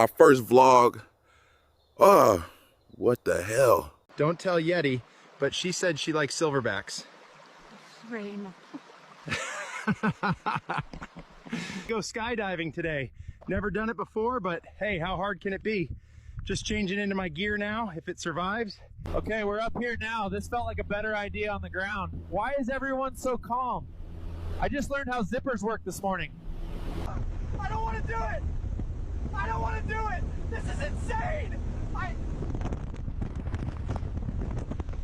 Our first vlog. Oh, what the hell? Don't tell Yeti, but she said she likes silverbacks. Rain. Go skydiving today. Never done it before, but hey, how hard can it be? Just changing into my gear now, if it survives. Okay, we're up here now. This felt like a better idea on the ground. Why is everyone so calm? I just learned how zippers work this morning. I don't want to do it! I don't want to do it! This is insane!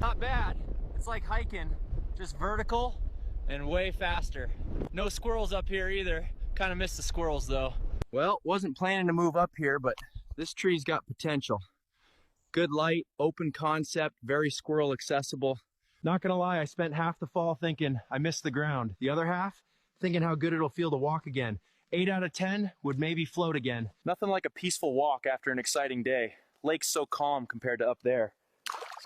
Not bad. It's like hiking, just vertical and way faster. No squirrels up here either. Kind of missed the squirrels though. Well, wasn't planning to move up here, but this tree's got potential. Good light, open concept, very squirrel accessible. Not gonna lie, I spent half the fall thinking I missed the ground. The other half, thinking how good it'll feel to walk again. 8 out of 10 would maybe float again. Nothing like a peaceful walk after an exciting day. Lake's so calm compared to up there.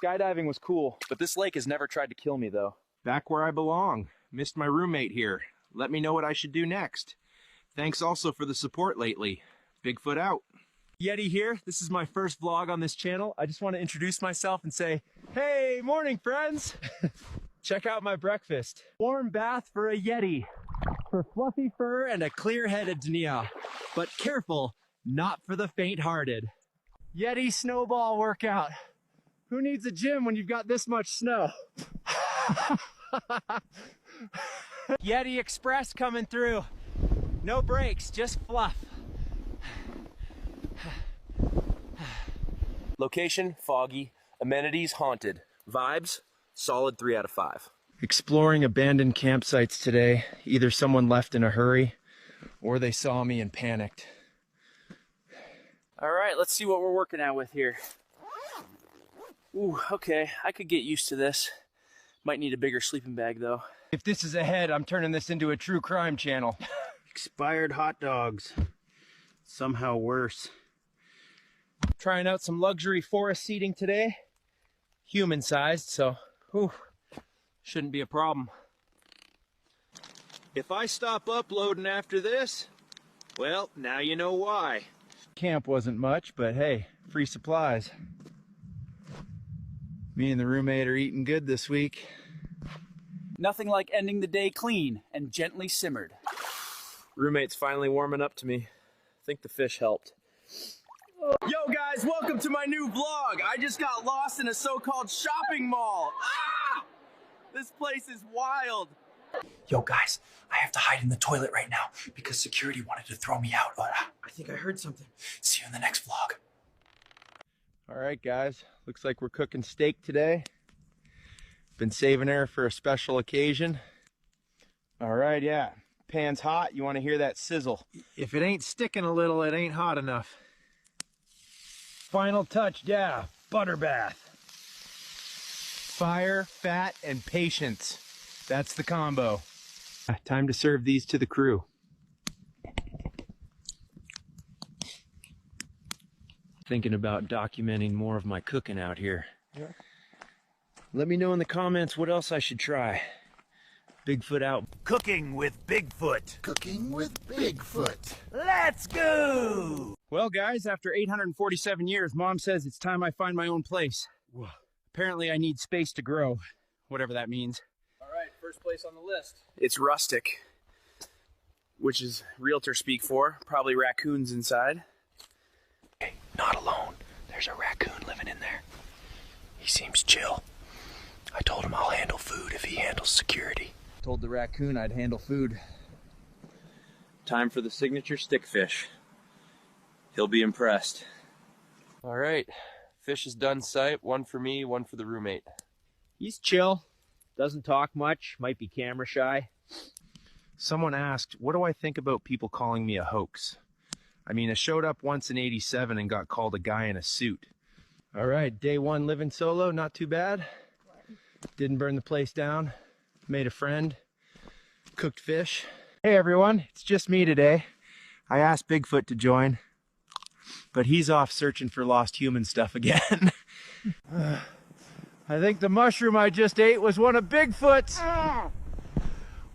Skydiving was cool, but this lake has never tried to kill me though. Back where I belong. Missed my roommate here. Let me know what I should do next. Thanks also for the support lately. Bigfoot out. Yeti here. This is my first vlog on this channel. I just want to introduce myself and say, hey, morning friends. Check out my breakfast. Warm bath for a Yeti. For fluffy fur and a clear-headed Dania. But careful, not for the faint-hearted. Yeti snowball workout. Who needs a gym when you've got this much snow? Yeti Express coming through. No brakes, just fluff. Location, foggy. Amenities, haunted. Vibes, solid 3 out of 5. Exploring abandoned campsites today. Either someone left in a hurry or they saw me and panicked. All right, let's see what we're working out with here. Ooh, okay, I could get used to this. Might need a bigger sleeping bag though. If this is a head, I'm turning this into a true crime channel. Expired hot dogs. Somehow worse. Trying out some luxury forest seating today. Human sized, so whew, shouldn't be a problem. If I stop uploading after this, well, now you know why. Camp wasn't much, but hey, free supplies. Me and the roommate are eating good this week. Nothing like ending the day clean and gently simmered. Roommate's finally warming up to me. I think the fish helped. Yo guys, welcome to my new vlog. I just got lost in a so-called shopping mall. Ah! This place is wild. Yo guys, I have to hide in the toilet right now because security wanted to throw me out. I think I heard something. See you in the next vlog. All right guys, looks like we're cooking steak today. Been saving her for a special occasion. All right, yeah, pan's hot. You want to hear that sizzle? If it ain't sticking a little, it ain't hot enough. Final touch, yeah, butter bath. Fire, fat, and patience. That's the combo. Time to serve these to the crew. Thinking about documenting more of my cooking out here. Yeah. Let me know in the comments what else I should try. Bigfoot out. Cooking with Bigfoot. Cooking with Bigfoot. Let's go! Well guys, after 847 years, Mom says it's time I find my own place. Whoa. Apparently I need space to grow, whatever that means. All right, first place on the list. It's rustic, which is realtor speak for probably raccoons inside. Hey, not alone. There's a raccoon living in there. He seems chill. I told him I'll handle food if he handles security. Told the raccoon I'd handle food. Time for the signature stickfish. He'll be impressed. All right, fish is done sight. One for me, one for the roommate. He's chill, doesn't talk much, might be camera shy. Someone asked, what do I think about people calling me a hoax? I mean, I showed up once in '87 and got called a guy in a suit. All right, day one living solo, not too bad. Didn't burn the place down, made a friend, cooked fish. Hey everyone, it's just me today. I asked Bigfoot to join, but he's off searching for lost human stuff again. I think the mushroom I just ate was one of Bigfoot's.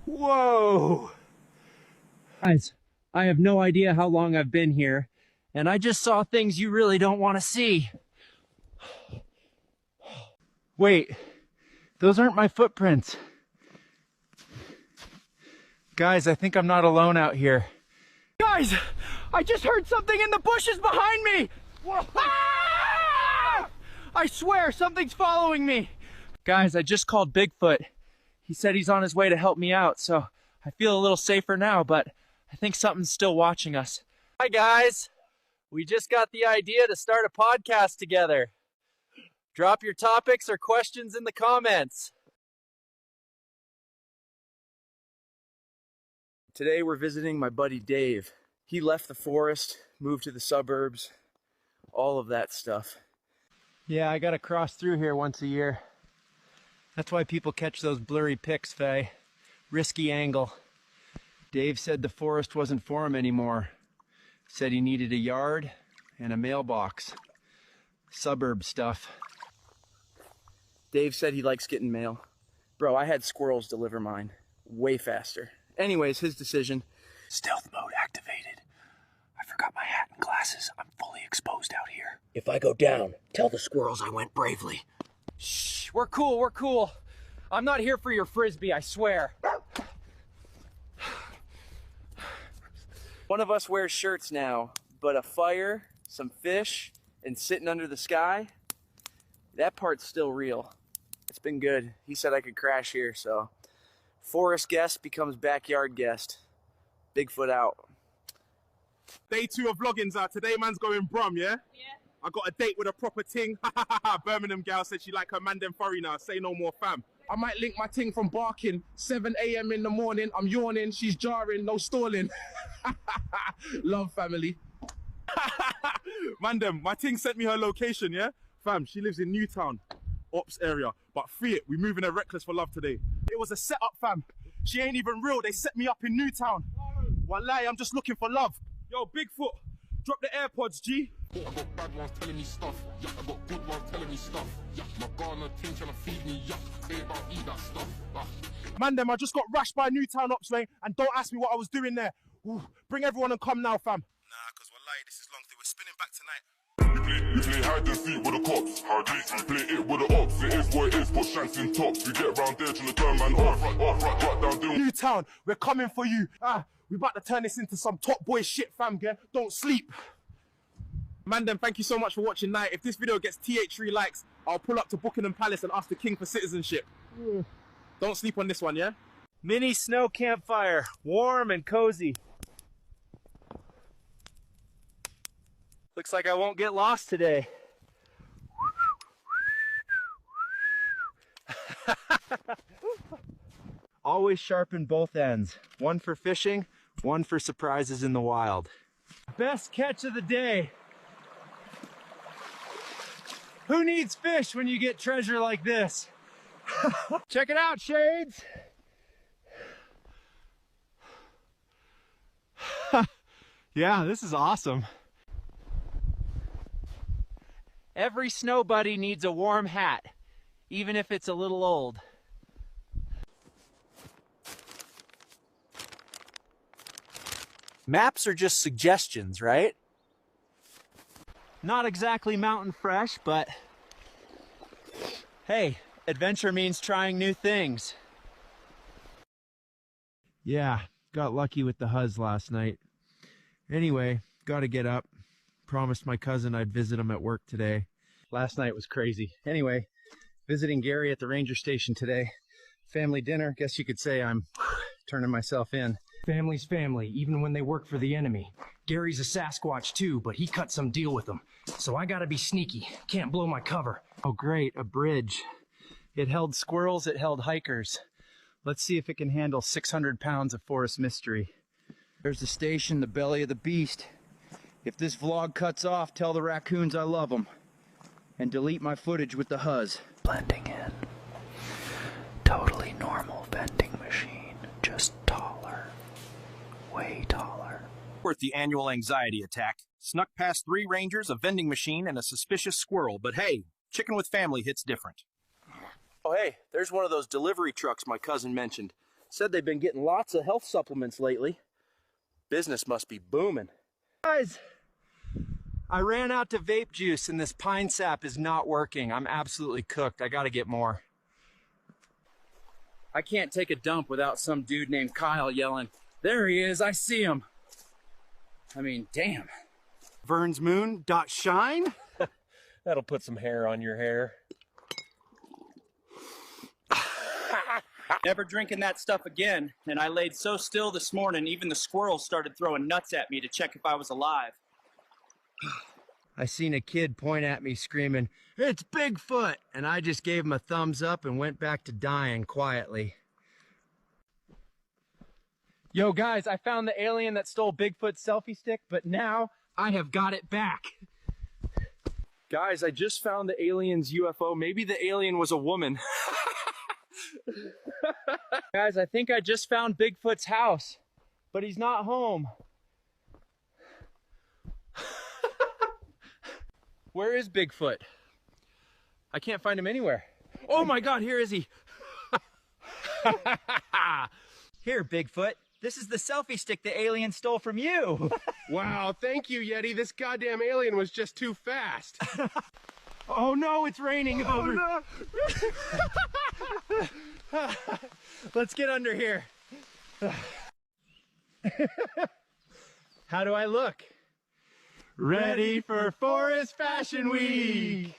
Whoa. Guys, I have no idea how long I've been here, And I just saw things you really don't want to see. Wait, those aren't my footprints. Guys, I think I'm not alone out here. Guys, I just heard something in the bushes behind me. Ah! I swear something's following me. Guys, I just called Bigfoot. He said he's on his way to help me out, so I feel a little safer now, but I think something's still watching us. Hi guys, we just got the idea to start a podcast together. Drop your topics or questions in the comments. Today we're visiting my buddy Dave. He left the forest, moved to the suburbs, all of that stuff. Yeah, I gotta cross through here once a year. That's why people catch those blurry pics, Faye. Risky angle. Dave said the forest wasn't for him anymore. Said he needed a yard and a mailbox. Suburb stuff. Dave said he likes getting mail. Bro, I had squirrels deliver mine. Way faster. Anyways, his decision. Stealth mode activated. I forgot my hat and glasses. I'm fully exposed out here. If I go down, tell the squirrels I went bravely. Shh, we're cool, we're cool. I'm not here for your frisbee, I swear. One of us wears shirts now, but a fire, some fish, and sitting under the sky, that part's still real. It's been good. He said I could crash here, so forest guest becomes backyard guest. Bigfoot out. Day 2 of vlogging's out. Today man's going Brum, yeah? Yeah. I got a date with a proper ting. Birmingham gal said she like her man them furry now. Say no more, fam. I might link my ting from barking. 7 a.m. in the morning. I'm yawning. She's jarring. No stalling. Love, family. Man them, my ting sent me her location, yeah? Fam, she lives in Newtown, Ops area. But free it, we moving her reckless for love today. It was a setup, fam. She ain't even real. They set me up in Newtown. Wallahi, I'm just looking for love. Yo, Bigfoot, drop the AirPods, G. I got bad ones telling me stuff, yeah, I got good ones telling me stuff, yeah, my Ghana team trying to feed me, yeah, they about eat that stuff, Man them, I just got rushed by Newtown Ops, mate, and don't ask me what I was doing there. Ooh, bring everyone and come now, fam. Nah, cause wallahi, this is long through. We're spinning back tonight. We play hide and seek with the cops, we play it with the ops, it is what it is, put shanks in tops, we get round there trying to turn man off, right down there. Newtown, we're coming for you. We about to turn this into some top boy shit, fam, yeah? Don't sleep. Man them, thank you so much for watching night. If this video gets TH3 likes, I'll pull up to Buckingham Palace and ask the king for citizenship. Don't sleep on this one, yeah? Mini snow campfire, warm and cozy. Looks like I won't get lost today. Always sharpen both ends. One for fishing, one for surprises in the wild. Best catch of the day. Who needs fish when you get treasure like this? Check it out, Shades. Yeah, this is awesome. Every snow buddy needs a warm hat, even if it's a little old. Maps are just suggestions, right? Not exactly mountain fresh, but hey, adventure means trying new things. Yeah, got lucky with the Huz last night. Anyway, gotta get up. Promised my cousin I'd visit him at work today. Last night was crazy. Anyway, visiting Gary at the ranger station today. Family dinner, guess you could say I'm turning myself in. Family's family, even when they work for the enemy. Gary's a Sasquatch too, but he cut some deal with them. So I gotta be sneaky, can't blow my cover. Oh great, a bridge. It held squirrels, it held hikers. Let's see if it can handle 600 pounds of forest mystery. There's the station, the belly of the beast. If this vlog cuts off, tell the raccoons I love them. And delete my footage with the Huz. Blending in. Totally normal vending machine, just taller. Way taller. Worth the annual anxiety attack. Snuck past 3 rangers, a vending machine, and a suspicious squirrel. But hey, chicken with family hits different. Oh hey, there's one of those delivery trucks my cousin mentioned. Said they've been getting lots of health supplements lately. Business must be booming. Guys, I ran out to vape juice and this pine sap is not working. I'm absolutely cooked. I gotta get more. I can't take a dump without some dude named Kyle yelling, "There he is, I see him." I mean, damn. Vern's moon dot shine? That'll put some hair on your hair. Never drinking that stuff again. And I laid so still this morning, even the squirrels started throwing nuts at me to check if I was alive. I seen a kid point at me screaming, "It's Bigfoot!" And I just gave him a thumbs up and went back to dying quietly. Yo guys, I found the alien that stole Bigfoot's selfie stick, but now I have got it back. Guys, I just found the alien's UFO. Maybe the alien was a woman. Guys, I think I just found Bigfoot's house, but he's not home. Where is Bigfoot? I can't find him anywhere. Oh my God, here is he. Here, Bigfoot. This is the selfie stick the alien stole from you. Wow, thank you, Yeti. This goddamn alien was just too fast. Oh no, it's raining. Oh, no. Let's get under here. How do I look? Ready for Forest Fashion Week!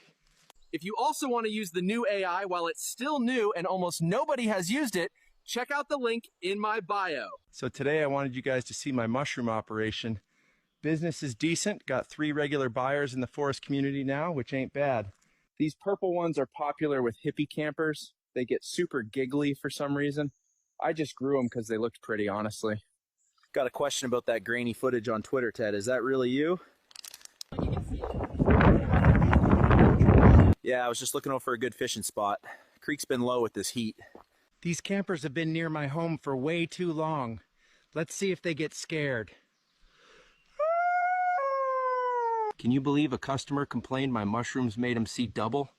If you also want to use the new AI while it's still new and almost nobody has used it, check out the link in my bio. So today I wanted you guys to see my mushroom operation. Business is decent, got 3 regular buyers in the forest community now, which ain't bad. These purple ones are popular with hippie campers. They get super giggly for some reason. I just grew them because they looked pretty, honestly. Got a question about that grainy footage on Twitter, Ted. Is that really you? Yeah, I was just looking over for a good fishing spot. Creek's been low with this heat. These campers have been near my home for way too long. Let's see if they get scared. Can you believe a customer complained my mushrooms made him see double?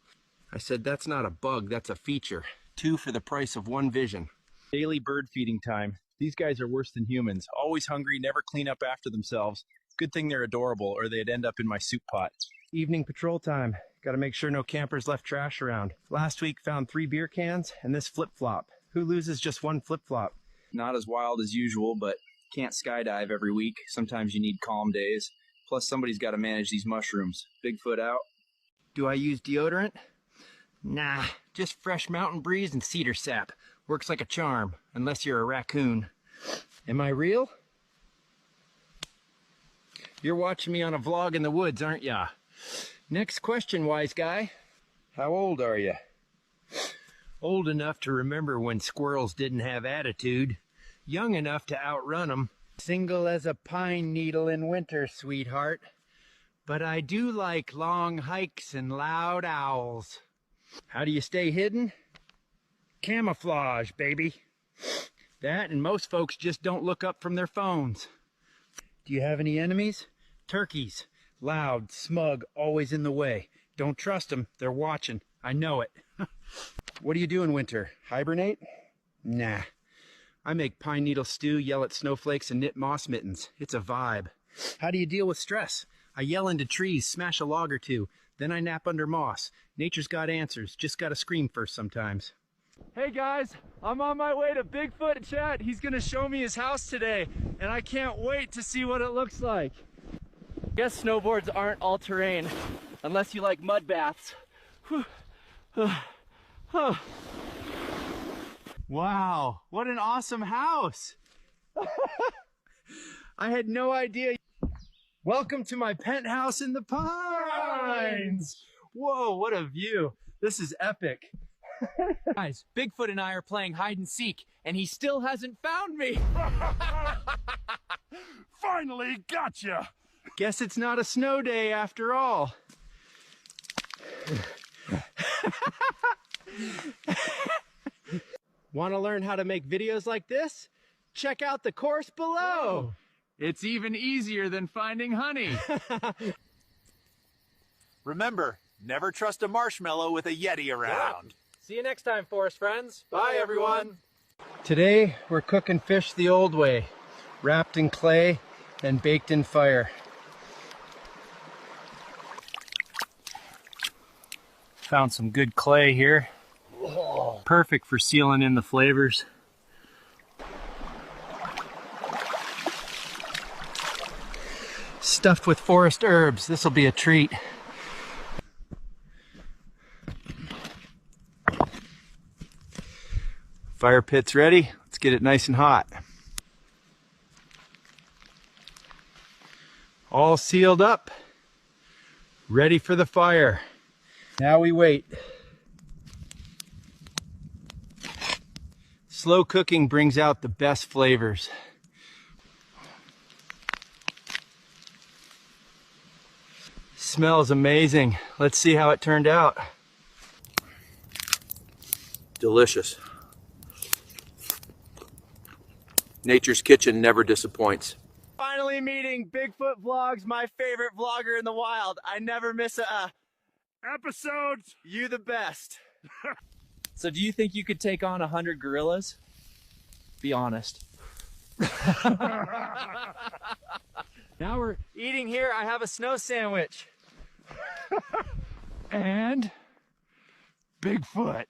I said, that's not a bug, that's a feature. 2 for the price of 1 vision. Daily bird feeding time. These guys are worse than humans. Always hungry, never clean up after themselves. Good thing they're adorable or they'd end up in my soup pot. Evening patrol time. Got to make sure no campers left trash around. Last week found 3 beer cans and this flip-flop. Who loses just 1 flip-flop? Not as wild as usual, but can't skydive every week. Sometimes you need calm days. Plus somebody's got to manage these mushrooms. Bigfoot out. Do I use deodorant? Nah, just fresh mountain breeze and cedar sap. Works like a charm, unless you're a raccoon. Am I real? You're watching me on a vlog in the woods, aren't ya? Next question, wise guy. How old are you? Old enough to remember when squirrels didn't have attitude. Young enough to outrun them. Single as a pine needle in winter, sweetheart. But I do like long hikes and loud owls. How do you stay hidden? Camouflage, baby. That and most folks just don't look up from their phones. Do you have any enemies? Turkeys. Loud, smug, always in the way. Don't trust them, they're watching. I know it. What do you do in winter? Hibernate? Nah. I make pine needle stew, yell at snowflakes, and knit moss mittens. It's a vibe. How do you deal with stress? I yell into trees, smash a log or 2, then I nap under moss. Nature's got answers, just gotta scream first sometimes. Hey guys, I'm on my way to Bigfoot Chat. He's gonna show me his house today, and I can't wait to see what it looks like. I guess snowboards aren't all terrain, unless you like mud baths. Wow, what an awesome house. I had no idea. Welcome to my penthouse in the pines. Whoa, what a view. This is epic. Guys, Bigfoot and I are playing hide and seek, and he still hasn't found me. Finally gotcha! Guess it's not a snow day after all. Want to learn how to make videos like this? Check out the course below. It's even easier than finding honey. Remember, never trust a marshmallow with a Yeti around. See you next time, forest friends. Bye, everyone. Today, we're cooking fish the old way, wrapped in clay and baked in fire. Found some good clay here. Perfect for sealing in the flavors. Stuffed with forest herbs. This will be a treat. Fire pit's ready. Let's get it nice and hot. All sealed up, ready for the fire. Now we wait. Slow cooking brings out the best flavors. Smells amazing. Let's see how it turned out. Delicious. Nature's kitchen never disappoints. Finally meeting Bigfoot Vlogs, my favorite vlogger in the wild. I never miss a episode. You the best. So do you think you could take on 100 gorillas? Be honest. Now we're eating here. I have a snow sandwich. And Bigfoot.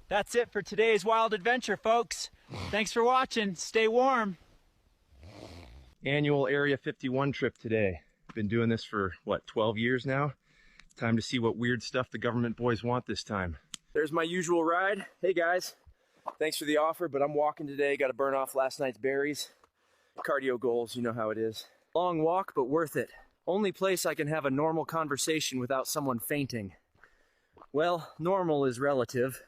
That's it for today's wild adventure, folks. Thanks for watching. Stay warm. Annual Area 51 trip today. Been doing this for, what, 12 years now? Time to see what weird stuff the government boys want this time. There's my usual ride. Hey guys, thanks for the offer, but I'm walking today. Got to burn off last night's berries. Cardio goals, you know how it is. Long walk, but worth it. Only place I can have a normal conversation without someone fainting. Well, normal is relative.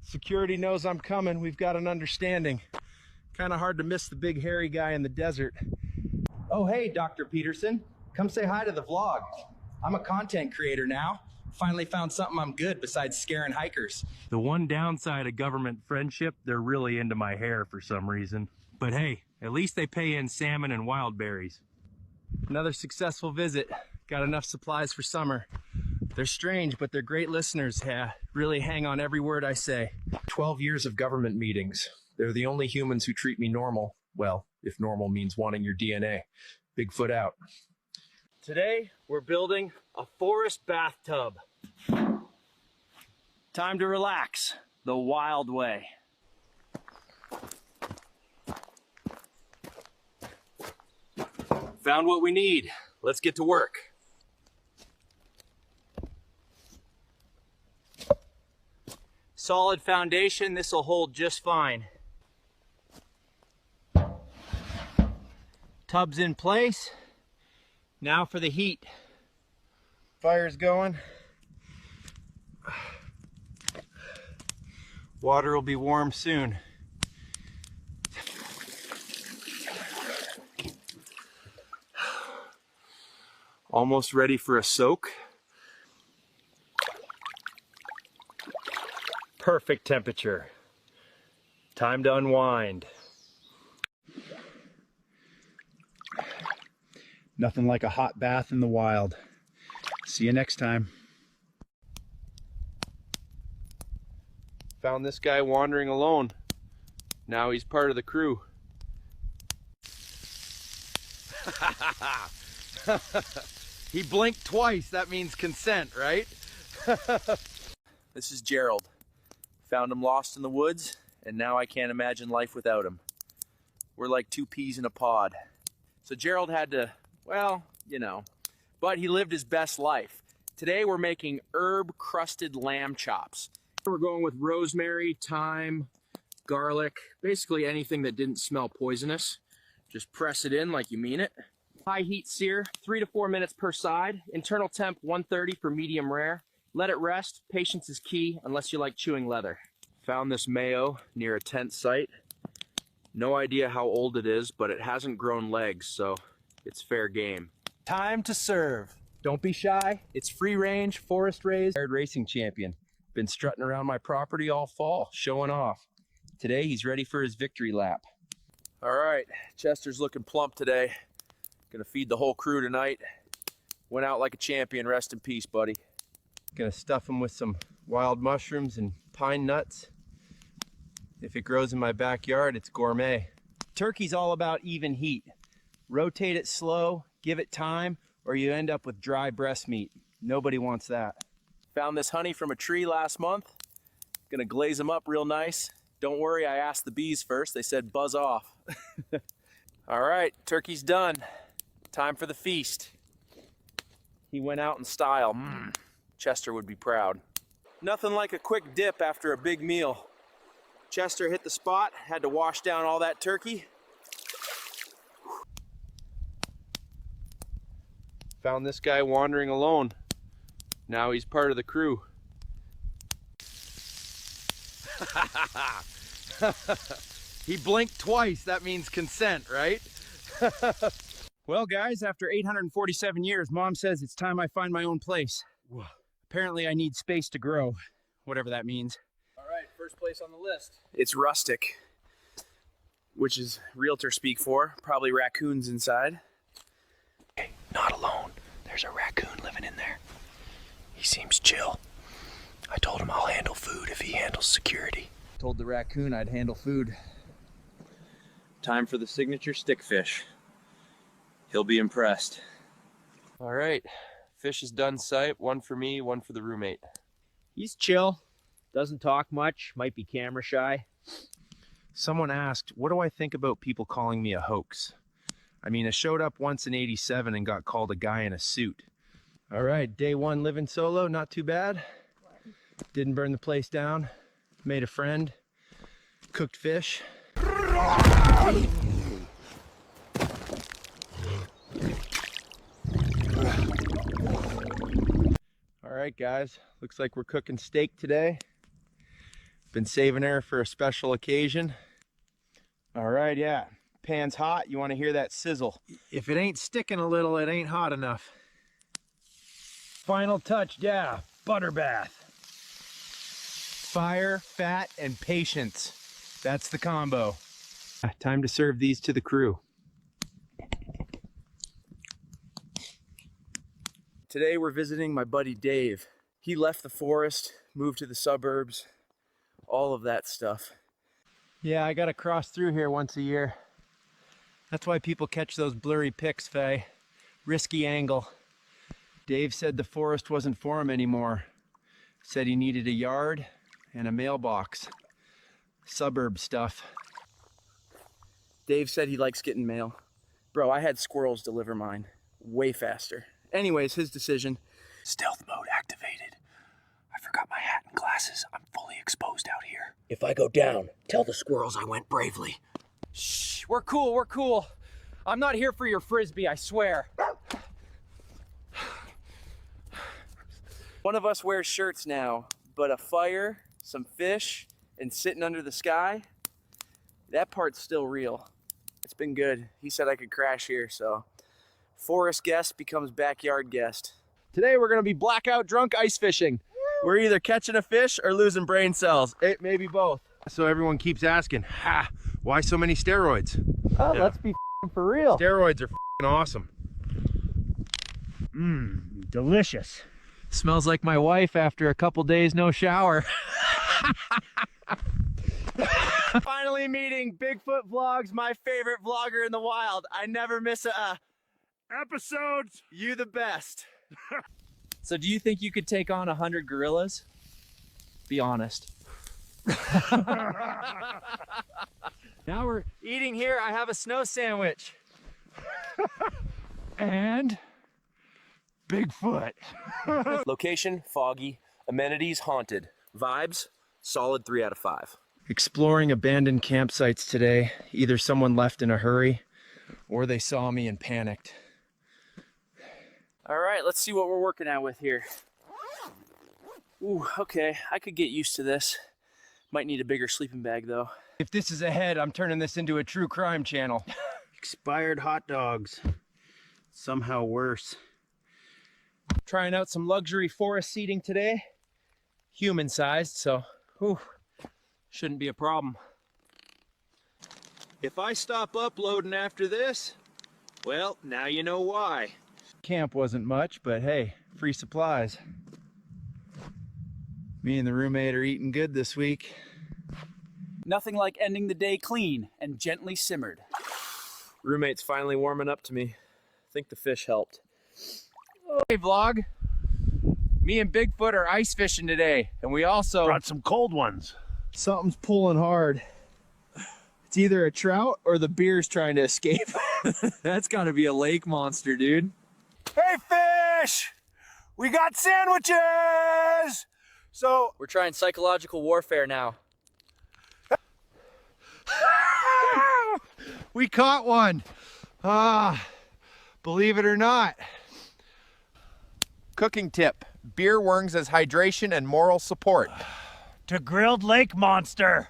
Security knows I'm coming. We've got an understanding. Kind of hard to miss the big hairy guy in the desert. Oh, hey, Dr. Peterson. Come say hi to the vlog. I'm a content creator now. Finally found something I'm good besides scaring hikers. The one downside of government friendship, they're really into my hair for some reason. But hey, at least they pay in salmon and wild berries. Another successful visit. Got enough supplies for summer. They're strange, but they're great listeners. Really hang on every word I say. 12 years of government meetings. They're the only humans who treat me normal. Well, if normal means wanting your DNA. Bigfoot out. Today, we're building a forest bathtub. Time to relax the wild way. Found what we need. Let's get to work. Solid foundation, this will hold just fine. Tub's in place. Now for the heat. Fire's going. Water will be warm soon. Almost ready for a soak. Perfect temperature. Time to unwind. Nothing like a hot bath in the wild. See you next time. Found this guy wandering alone. Now he's part of the crew. He blinked twice. That means consent, right? This is Gerald. Found him lost in the woods, and now I can't imagine life without him. We're like two peas in a pod. So Gerald had to, well, you know, but he lived his best life. Today we're making herb-crusted lamb chops. We're going with rosemary, thyme, garlic, basically anything that didn't smell poisonous. Just press it in like you mean it. High heat sear, 3 to 4 minutes per side. Internal temp 130 for medium rare. Let it rest. Patience is key unless you like chewing leather. Found this mayo near a tent site. No idea how old it is, but it hasn't grown legs, so it's fair game. Time to serve. Don't be shy. It's free range, forest raised, racing champion. Been strutting around my property all fall, showing off. Today he's ready for his victory lap. All right, Chester's looking plump today. Gonna feed the whole crew tonight. Went out like a champion. Rest in peace, buddy. Gonna stuff him with some wild mushrooms and pine nuts. If it grows in my backyard, it's gourmet. Turkey's all about even heat. Rotate it slow, give it time, or you end up with dry breast meat. Nobody wants that. Found this honey from a tree last month. Gonna glaze them up real nice. Don't worry, I asked the bees first. They said buzz off. All right, turkey's done. Time for the feast. He went out in style. Chester would be proud. Nothing like a quick dip after a big meal. Chester hit the spot, had to wash down all that turkey. Found this guy wandering alone. Now he's part of the crew. He blinked twice. That means consent, right? Well, guys, after 847 years, Mom says it's time I find my own place. Apparently, I need space to grow, whatever that means. All right, first place on the list. It's rustic, which is realtor speak for. Probably raccoons inside. Hey, not alone. There's a raccoon living in there. He seems chill. I told him I'll handle food if he handles security. Told the raccoon I'd handle food. Time for the signature stickfish. He'll be impressed. All right, fish is done sight. One for me, one for the roommate. He's chill. Doesn't talk much. Might be camera shy. Someone asked, what do I think about people calling me a hoax? I mean, I showed up once in '87 and got called a guy in a suit. All right, day one living solo, not too bad. Didn't burn the place down. Made a friend. Cooked fish. All right, guys, looks like we're cooking steak today. Been saving her for a special occasion. All right, yeah, pan's hot. You want to hear that sizzle? If it ain't sticking a little, it ain't hot enough. Final touch, yeah, butter bath. Fire, fat, and patience. That's the combo. Time to serve these to the crew. Today we're visiting my buddy Dave. He left the forest, moved to the suburbs, all of that stuff. Yeah, I gotta cross through here once a year. That's why people catch those blurry pics, Faye. Risky angle. Dave said the forest wasn't for him anymore. Said he needed a yard and a mailbox. Suburb stuff. Dave said he likes getting mail. Bro, I had squirrels deliver mine way faster. Anyways, his decision. Stealth mode activated. I forgot my hat and glasses. I'm fully exposed out here. If I go down, tell the squirrels I went bravely. Shh, we're cool, we're cool. I'm not here for your frisbee, I swear. One of us wears shirts now, but a fire, some fish, and sitting under the sky, that part's still real. It's been good. He said I could crash here, so forest guest becomes backyard guest. Today we're gonna be blackout drunk ice fishing. We're either catching a fish or losing brain cells. It may be both. So everyone keeps asking, why so many steroids? Oh, yeah. Let's be for real. Steroids are awesome. Delicious. Smells like my wife after a couple days no shower. Finally meeting Bigfoot Vlogs, my favorite vlogger in the wild. I never miss a Episodes. You the best. So do you think you could take on 100 gorillas? Be honest. Now we're Eating here, I have a snow sandwich. and Bigfoot. Location, foggy. Amenities, haunted. Vibes, solid 3 out of 5. Exploring abandoned campsites today. Either someone left in a hurry or they saw me and panicked. All right, let's see what we're working out with here. Ooh, okay, I could get used to this. Might need a bigger sleeping bag though. If this is a head, I'm turning this into a true crime channel. Expired hot dogs. Somehow worse. Trying out some luxury forest seating today. Human sized, so shouldn't be a problem. If I stop uploading after this, well, now you know why. Camp wasn't much, but hey, free supplies. Me and the roommate are eating good this week. Nothing like ending the day clean and gently simmered. Roommate's finally warming up to me. I think the fish helped. Hey vlog, me and Bigfoot are ice fishing today, and we also Brought some cold ones. Something's pulling hard. It's either a trout or the beer's trying to escape. That's gotta be a lake monster, dude. Hey, fish! We got sandwiches! So, we're trying psychological warfare now. We caught one. Believe it or not. Cooking tip: beer worms as hydration and moral support. To grilled lake monster.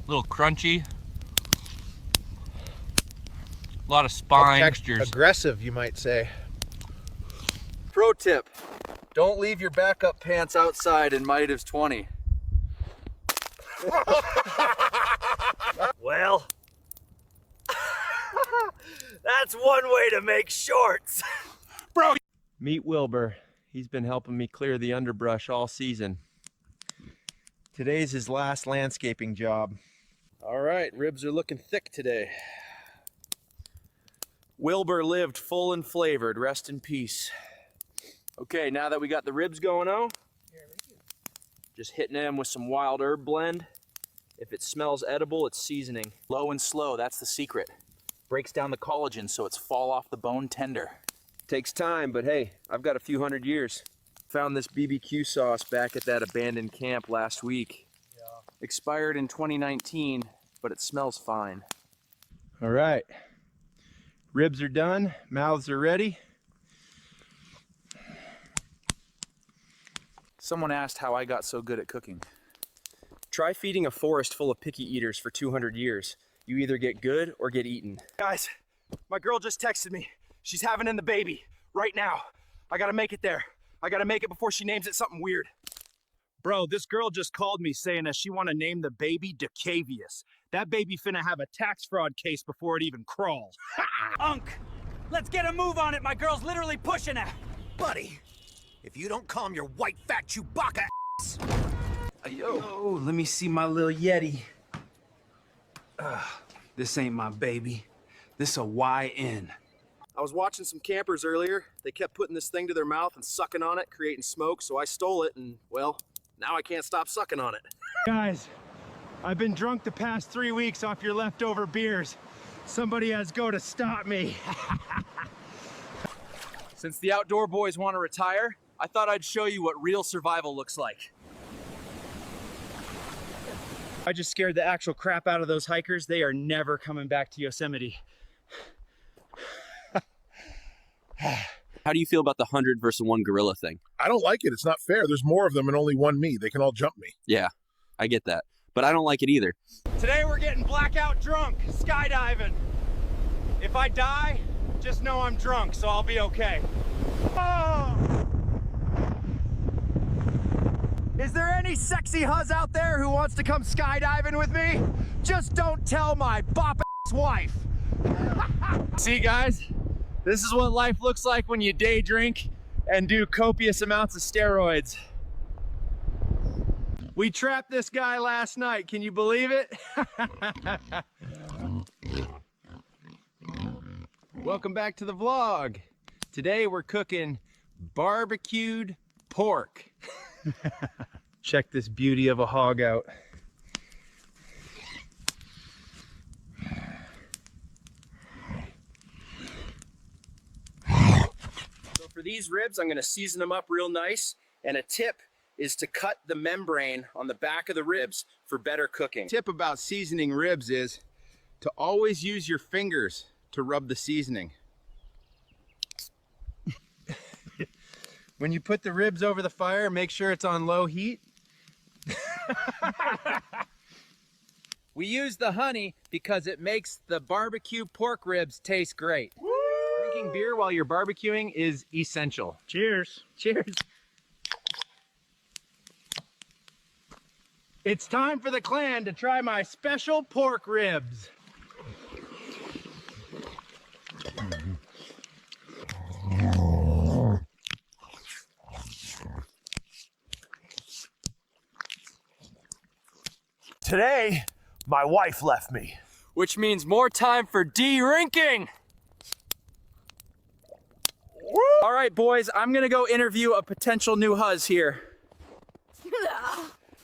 A little crunchy. A lot of spine textures. Aggressive, you might say. Pro tip: don't leave your backup pants outside in Midas 20. Well, that's one way to make shorts. Bro. Meet Wilbur. He's been helping me clear the underbrush all season. Today's his last landscaping job. All right, ribs are looking thick today. Wilbur lived full and flavored, rest in peace. Okay, now that we got the ribs going on, just hitting them with some wild herb blend. If it smells edible, it's seasoning. Low and slow, that's the secret. Breaks down the collagen so it's fall off the bone tender. Takes time, but hey, I've got a few hundred years. Found this BBQ sauce back at that abandoned camp last week. Expired in 2019, but it smells fine. All right, ribs are done, mouths are ready. Someone asked how I got so good at cooking. Try feeding a forest full of picky eaters for 200 years. You either get good or get eaten. Guys, my girl just texted me. She's having the baby right now. I gotta make it there. I gotta make it before she names it something weird. Bro, this girl just called me saying that she wanna name the baby Decavius. That baby finna have a tax fraud case before it even crawls. Unc, let's get a move on it. My girl's literally pushing it. buddy, if you don't calm your white fat Chewbacca ass. Yo, let me see my little Yeti. This ain't my baby. This a YN. I was watching some campers earlier. They kept putting this thing to their mouth and sucking on it, creating smoke, so I stole it, and, well, now I can't stop sucking on it. Guys, I've been drunk the past 3 weeks off your leftover beers. Somebody has go to stop me. Since the outdoor boys want to retire, I thought I'd show you what real survival looks like. I just scared the actual crap out of those hikers. They are never coming back to Yosemite. How do you feel about the 100 versus 1 gorilla thing? I don't like it. It's not fair. There's more of them and only one me. They can all jump me. Yeah, I get that. But I don't like it either. Today we're getting blackout drunk, skydiving. If I die, just know I'm drunk, so I'll be okay. Oh! Is there any sexy huzz out there who wants to come skydiving with me? Just don't tell my bop-ass wife. See guys, this is what life looks like when you day drink and do copious amounts of steroids. We trapped this guy last night. Can you believe it? Welcome back to the vlog. Today we're cooking barbecued pork. Check this beauty of a hog out. So for these ribs, I'm gonna season them up real nice, and a tip is to cut the membrane on the back of the ribs for better cooking. Tip about seasoning ribs is to always use your fingers to rub the seasoning. When you put the ribs over the fire, make sure it's on low heat. We use the honey because it makes the barbecue pork ribs taste great. Drinking beer while you're barbecuing is essential. Cheers. Cheers. It's time for the clan to try my special pork ribs. Today, my wife left me. Which means more time for de-rinking. right, boys, I'm gonna go interview a potential new huzz here.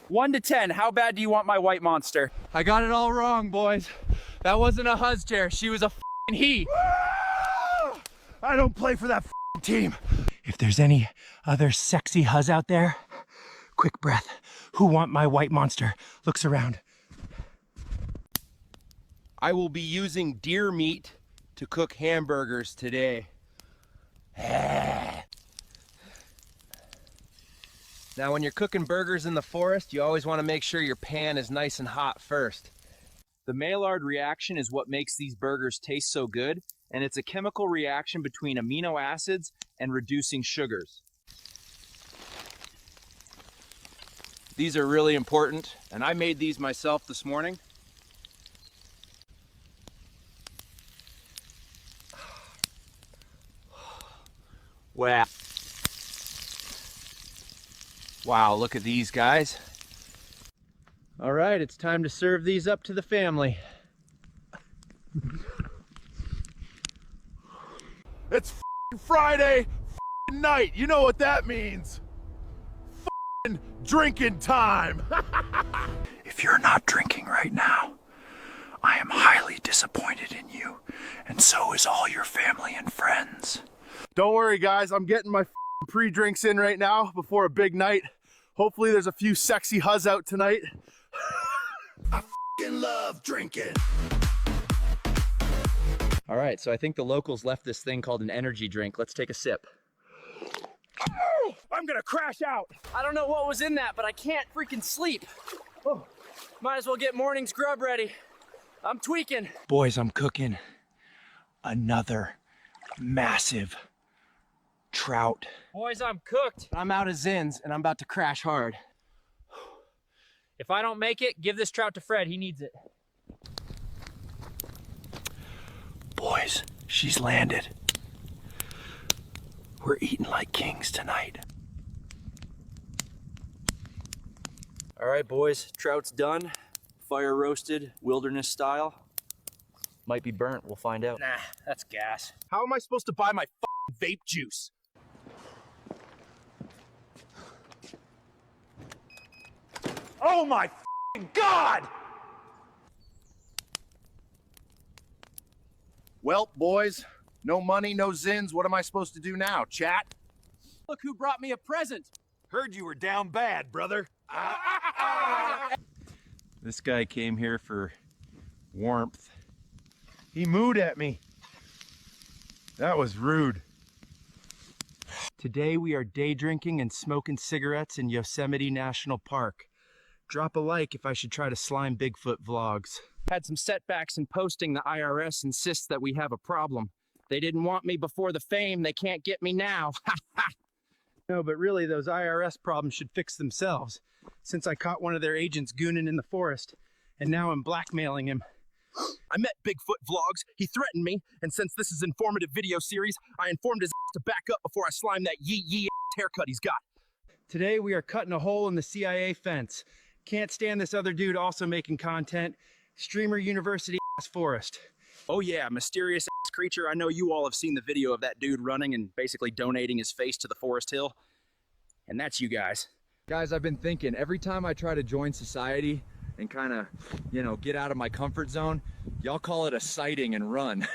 1 to 10, how bad do you want my white monster? I got it all wrong, boys. That wasn't a huzz chair. She was a f***ing he. I don't play for that team. If there's any other sexy huzz out there, quick breath. Who want my white monster? Looks around. I will be using deer meat to cook hamburgers today. Now, when you're cooking burgers in the forest, you always want to make sure your pan is nice and hot first. The Maillard reaction is what makes these burgers taste so good, and it's a chemical reaction between amino acids and reducing sugars. These are really important, and I made these myself this morning. Wow. Wow, look at these guys. All right, it's time to serve these up to the family. It's Friday night. You know what that means. Drinking time. If you're not drinking right now, I am highly disappointed in you, and so is all your family and friends. Don't worry, guys. I'm getting my pre-drinks in right now before a big night. Hopefully there's a few sexy huzz out tonight. I love drinking. All right, so I think the locals left this thing called an energy drink. Let's take a sip. Oh, I'm gonna crash out. I don't know what was in that, but I can't freaking sleep. Oh, might as well get morning's grub ready. I'm tweaking. Boys, I'm cooking another massive trout. Boys, I'm cooked. I'm out of Zins and I'm about to crash hard. If I don't make it, give this trout to Fred. He needs it. Boys, she's landed. We're eating like kings tonight. All right, boys, trout's done. Fire roasted, wilderness style. Might be burnt, we'll find out. Nah, that's gas. How am I supposed to buy my vape juice? Oh my God! Well, boys, no money, no Zins. What am I supposed to do now, chat? Look who brought me a present. Heard you were down bad, brother. This guy came here for warmth. He mooed at me. That was rude. Today we are day drinking and smoking cigarettes in Yosemite National Park. Drop a like if I should try to slime Bigfoot vlogs. Had some setbacks in posting. The IRS insists that we have a problem. They didn't want me before the fame, they can't get me now. No, but really those IRS problems should fix themselves, since I caught one of their agents gooning in the forest, and now I'm blackmailing him. I met Bigfoot vlogs. He threatened me, and since this is an informative video series, I informed his ass to back up before I slime that yee haircut he's got. Today we are cutting a hole in the CIA fence. Can't stand this other dude also making content. Streamer University ass forest. Oh yeah, mysterious ass creature. I know you all have seen the video of that dude running and basically donating his face to the forest hill. And that's you guys. Guys, I've been thinking, every time I try to join society and kind of, you know, get out of my comfort zone, y'all call it a sighting and run.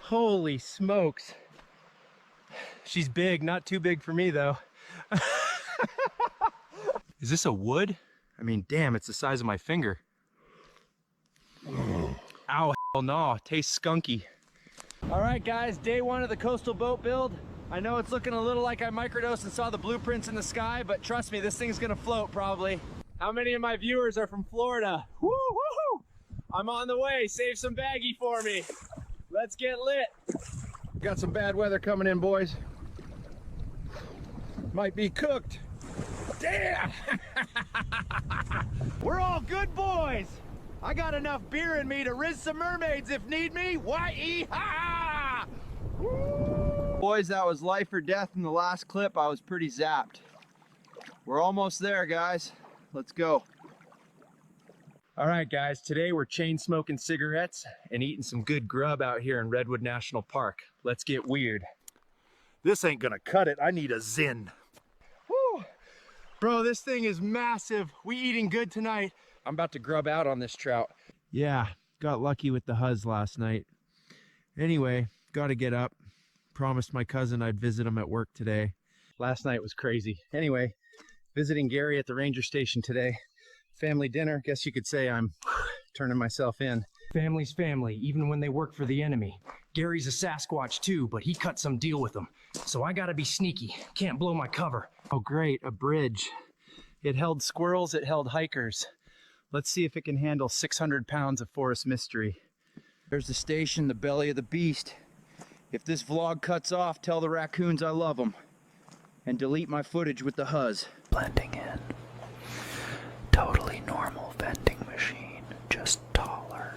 Holy smokes. She's big, not too big for me though. Is this a wood? I mean, damn, it's the size of my finger. Ow, hell no, tastes skunky. All right, guys, day one of the coastal boat build. I know it's looking a little like I microdosed and saw the blueprints in the sky, but trust me, this thing's gonna float probably. How many of my viewers are from Florida? Woo, woo-hoo! I'm on the way, save some baggie for me. Let's get lit. Got some bad weather coming in, boys. Might be cooked. Damn! We're all good boys. I got enough beer in me to riz some mermaids if need me. Y-E-Ha! Boys, that was life or death in the last clip. I was pretty zapped. We're almost there, guys. Let's go. All right, guys, today we're chain smoking cigarettes and eating some good grub out here in Redwood National Park. Let's get weird. This ain't gonna cut it. I need a Zin. Woo. Bro, this thing is massive. We eating good tonight. I'm about to grub out on this trout. Yeah, got lucky with the huzz last night. Anyway, gotta get up. Promised my cousin I'd visit him at work today. Last night was crazy. Anyway, visiting Gary at the ranger station today. Family dinner. Guess you could say I'm turning myself in. Family's family, even when they work for the enemy. Gary's a Sasquatch too, but he cut some deal with them. So I gotta be sneaky. Can't blow my cover. Oh great, a bridge. It held squirrels, it held hikers. Let's see if it can handle 600 pounds of forest mystery. There's the station, the belly of the beast. If this vlog cuts off, tell the raccoons I love them. And delete my footage with the huzz. Blending in. Totally normal vending machine, just taller.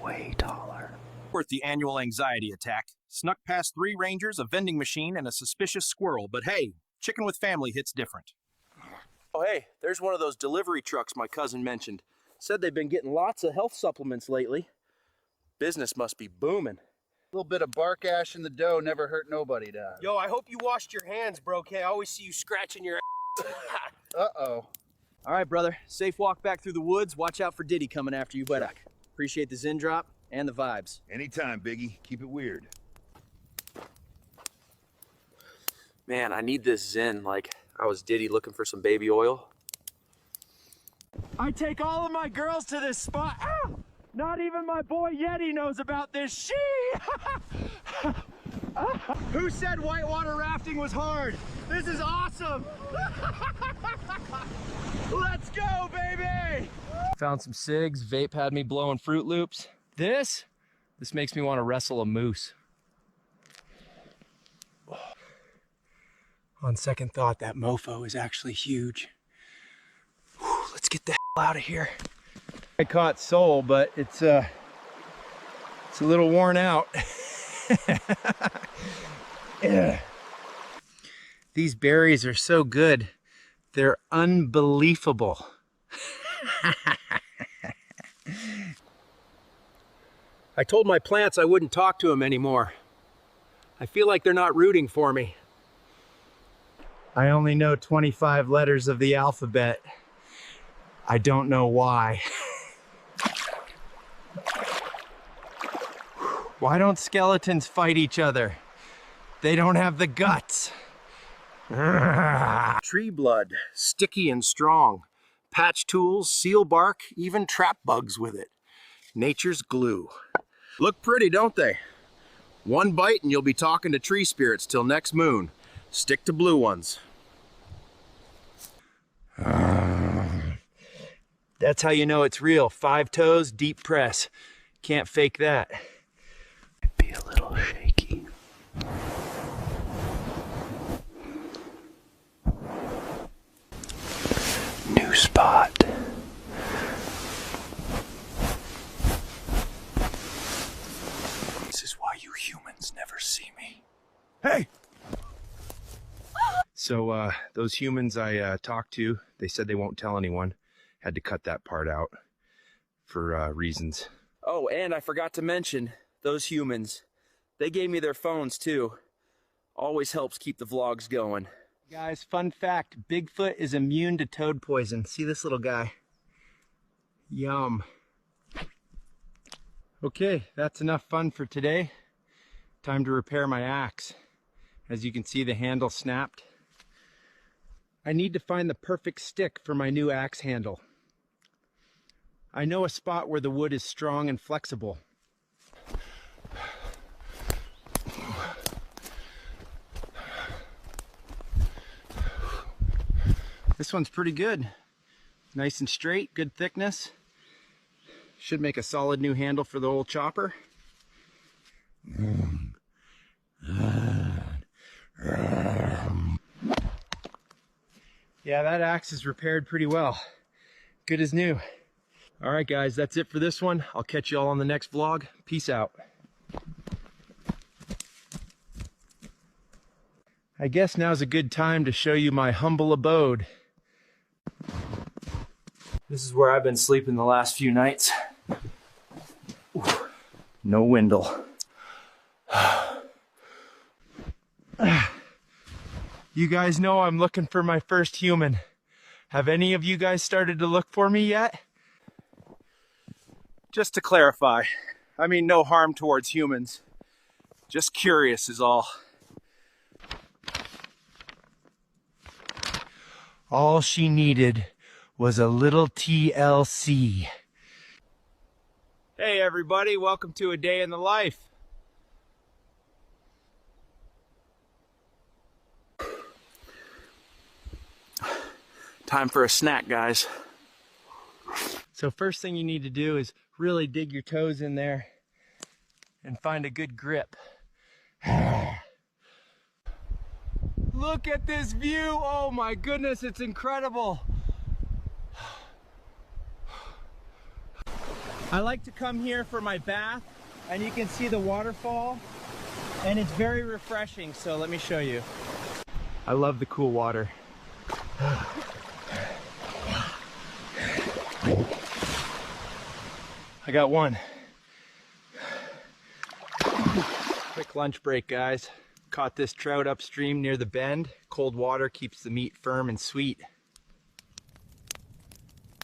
Way taller. Worth the annual anxiety attack. Snuck past 3 rangers, a vending machine, and a suspicious squirrel. But hey, chicken with family hits different. Oh hey, there's one of those delivery trucks my cousin mentioned. Said they've been getting lots of health supplements lately. Business must be booming. A little bit of bark ash in the dough never hurt nobody, Dad. Yo, I hope you washed your hands, bro, okay? I always see you scratching your ass. Uh-oh. All right, brother. Safe walk back through the woods. Watch out for Diddy coming after you, but appreciate the Zin drop and the vibes. Anytime, Biggie. Keep it weird. Man, I need this Zin like I was Diddy looking for some baby oil. I take all of my girls to this spot. Ow! Not even my boy Yeti knows about this. Who said whitewater rafting was hard? This is awesome. Let's go, baby. Found some cigs, vape had me blowing Fruit Loops. This makes me want to wrestle a moose. On second thought, that mofo is actually huge. Whew, let's get the hell out of here. I caught sole, but it's a little worn out. Yeah. These berries are so good. They're unbelievable. I told my plants I wouldn't talk to them anymore. I feel like they're not rooting for me. I only know 25 letters of the alphabet. I don't know why. Why don't skeletons fight each other? They don't have the guts. Tree blood, sticky and strong. Patch tools, seal bark, even trap bugs with it. Nature's glue. Look pretty, don't they? One bite and you'll be talking to tree spirits till next moon. Stick to blue ones. That's how you know it's real. 5 toes, deep press. Can't fake that. It'd be a little shaky. New spot. This is why you humans never see me. Hey! So those humans I talked to, they said they won't tell anyone. Had to cut that part out for reasons. Oh, and I forgot to mention, those humans, they gave me their phones too. Always helps keep the vlogs going. Guys, fun fact, Bigfoot is immune to toad poison. See this little guy? Yum. Okay, that's enough fun for today. Time to repair my axe. As you can see, the handle snapped. I need to find the perfect stick for my new axe handle. I know a spot where the wood is strong and flexible. This one's pretty good. Nice and straight, good thickness. Should make a solid new handle for the old chopper. Yeah, that axe is repaired pretty well. Good as new. All right, guys, that's it for this one. I'll catch you all on the next vlog. Peace out. I guess now's a good time to show you my humble abode. This is where I've been sleeping the last few nights. No Windle. You guys know I'm looking for my first human. Have any of you guys started to look for me yet? Just to clarify, I mean no harm towards humans. Just curious is all. All she needed was a little TLC. Hey everybody, welcome to a day in the life. Time for a snack, guys. So first thing you need to do is really dig your toes in there and find a good grip. Look at this view. Oh my goodness, it's incredible. I like to come here for my bath, and you can see the waterfall, and it's very refreshing. So let me show you. I love the cool water. I got one. Quick lunch break, guys. Caught this trout upstream near the bend. Cold water keeps the meat firm and sweet.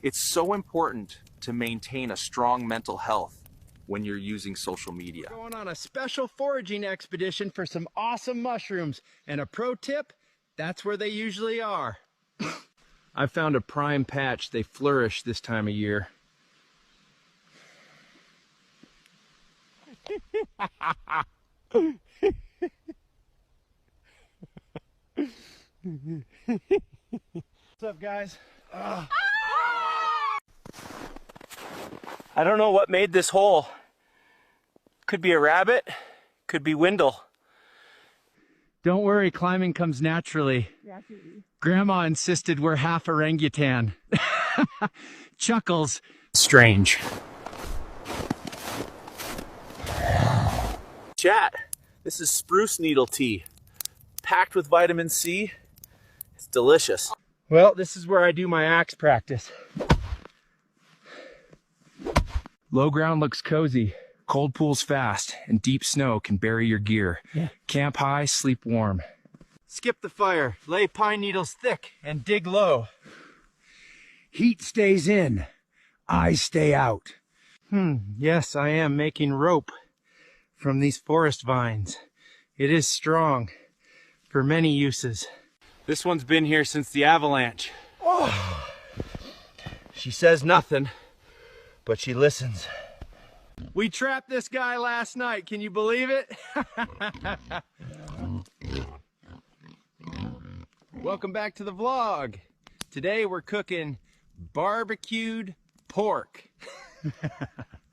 It's so important to maintain a strong mental health when you're using social media. We're going on a special foraging expedition for some awesome mushrooms. And a pro tip, that's where they usually are. I found a prime patch. They flourish this time of year. What's up, guys? I don't know what made this hole. Could be a rabbit, could be Wendell. Don't worry, climbing comes naturally. Grandma insisted we're half orangutan. Chuckles. Strange. Chat, this is spruce needle tea, packed with vitamin C. It's delicious. Well, this is where I do my axe practice. Low ground looks cozy. Cold pools fast, and deep snow can bury your gear. Yeah. Camp high, sleep warm. Skip the fire, lay pine needles thick, and dig low. Heat stays in, eyes stay out. Yes, I am making rope from these forest vines. It is strong for many uses. This one's been here since the avalanche. Oh. She says nothing, but she listens. We trapped this guy last night. Can you believe it? Welcome back to the vlog. Today we're cooking barbecued pork.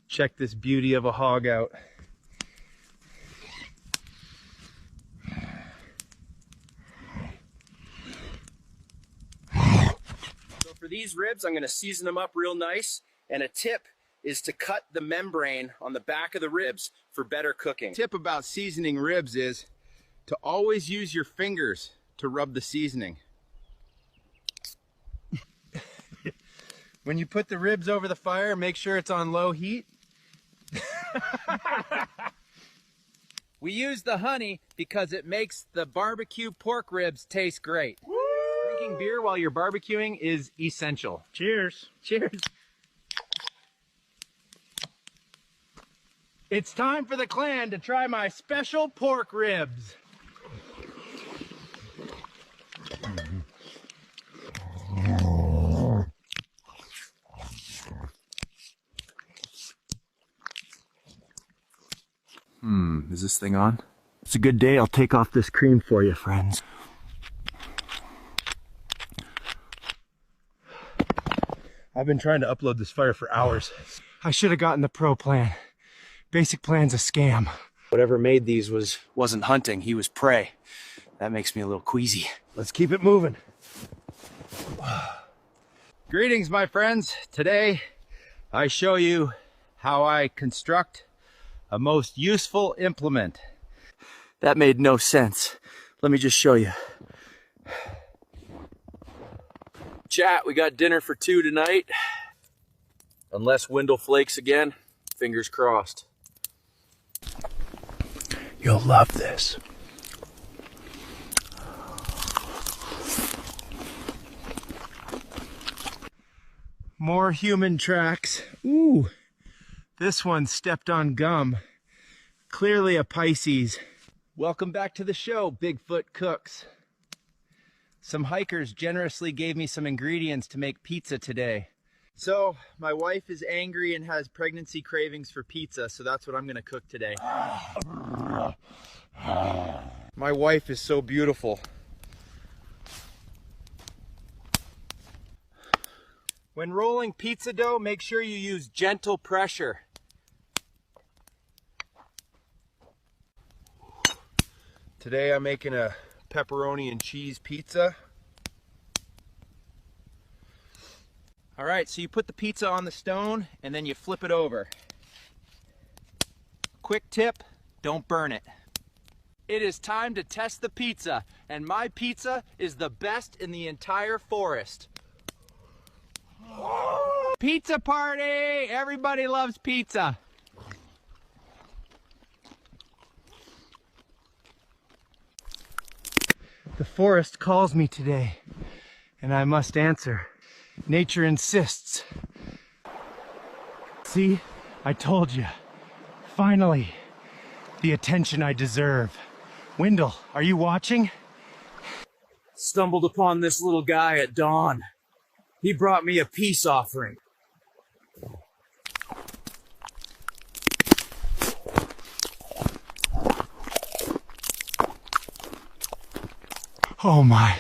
Check this beauty of a hog out. So for these ribs, I'm gonna season them up real nice, and a tip is to cut the membrane on the back of the ribs for better cooking. Tip about seasoning ribs is to always use your fingers to rub the seasoning. When you put the ribs over the fire, make sure it's on low heat. We use the honey because it makes the barbecue pork ribs taste great. Woo! Drinking beer while you're barbecuing is essential. Cheers. Cheers. It's time for the clan to try my special pork ribs. Is this thing on? It's a good day. I'll take off this cream for you, friends. I've been trying to upload this fire for hours. I should have gotten the pro plan. Basic plan's a scam. Whatever made these wasn't hunting, he was prey. That makes me a little queasy. Let's keep it moving. Greetings, my friends. Today, I show you how I construct a most useful implement. That made no sense. Let me just show you. Chat, we got dinner for 2 tonight. Unless Wendell flakes again, fingers crossed. You'll love this. More human tracks. Ooh, this one stepped on gum. Clearly a Pisces. Welcome back to the show, Bigfoot Cooks. Some hikers generously gave me some ingredients to make pizza today. So my wife is angry and has pregnancy cravings for pizza, so that's what I'm gonna cook today. My wife is so beautiful. When rolling pizza dough, make sure you use gentle pressure. Today I'm making a pepperoni and cheese pizza. All right, so you put the pizza on the stone and then you flip it over. Quick tip, don't burn it. It is time to test the pizza, and my pizza is the best in the entire forest. Pizza party! Everybody loves pizza. The forest calls me today, and I must answer. Nature insists. See, I told you. Finally, the attention I deserve. Wendell, are you watching? Stumbled upon this little guy at dawn. He brought me a peace offering. Oh my.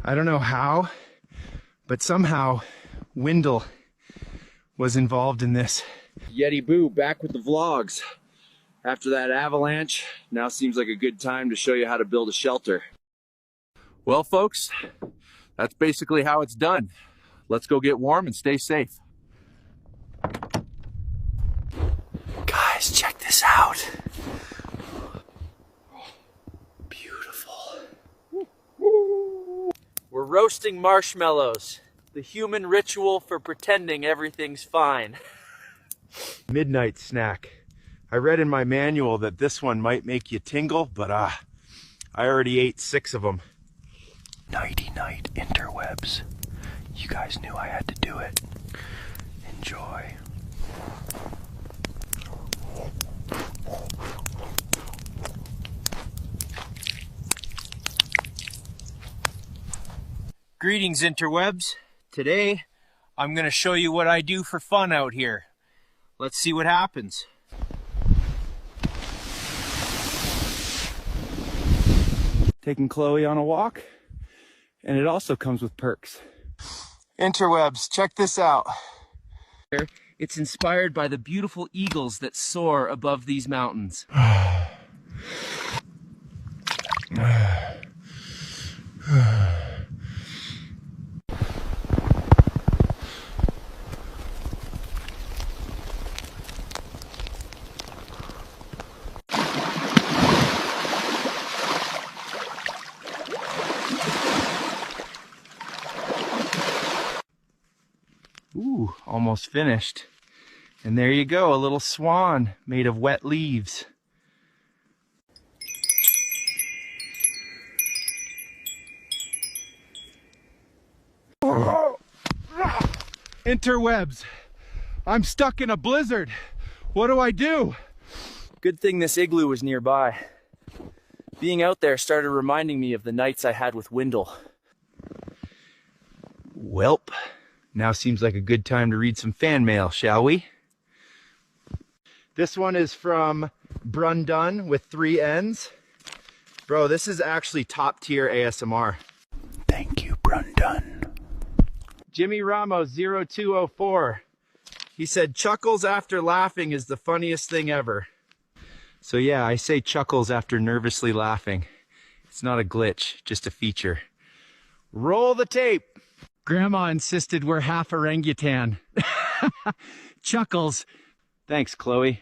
I don't know how, but somehow Wendell was involved in this. Yeti Boo back with the vlogs. After that avalanche, now seems like a good time to show you how to build a shelter. Well, folks, that's basically how it's done. Let's go get warm and stay safe. Guys, check this out. We're roasting marshmallows. The human ritual for pretending everything's fine. Midnight snack. I read in my manual that this one might make you tingle, but I already ate 6 of them. Nighty-night interwebs. You guys knew I had to do it. Enjoy. Greetings, interwebs. Today, I'm gonna show you what I do for fun out here. Let's see what happens. Taking Chloe on a walk, and it also comes with perks. Interwebs, check this out. It's inspired by the beautiful eagles that soar above these mountains. Ooh, almost finished. And there you go, a little swan made of wet leaves. Interwebs, I'm stuck in a blizzard. What do I do? Good thing this igloo was nearby. Being out there started reminding me of the nights I had with Wendell. Welp, now seems like a good time to read some fan mail, shall we? This one is from Brundun with 3 N's. Bro, this is actually top tier ASMR. Thank you, Brundun. Jimmy Ramos 0204. He said, chuckles after laughing is the funniest thing ever. So yeah, I say chuckles after nervously laughing. It's not a glitch, just a feature. Roll the tape. Grandma insisted we're half orangutan. Chuckles. Thanks, Chloe.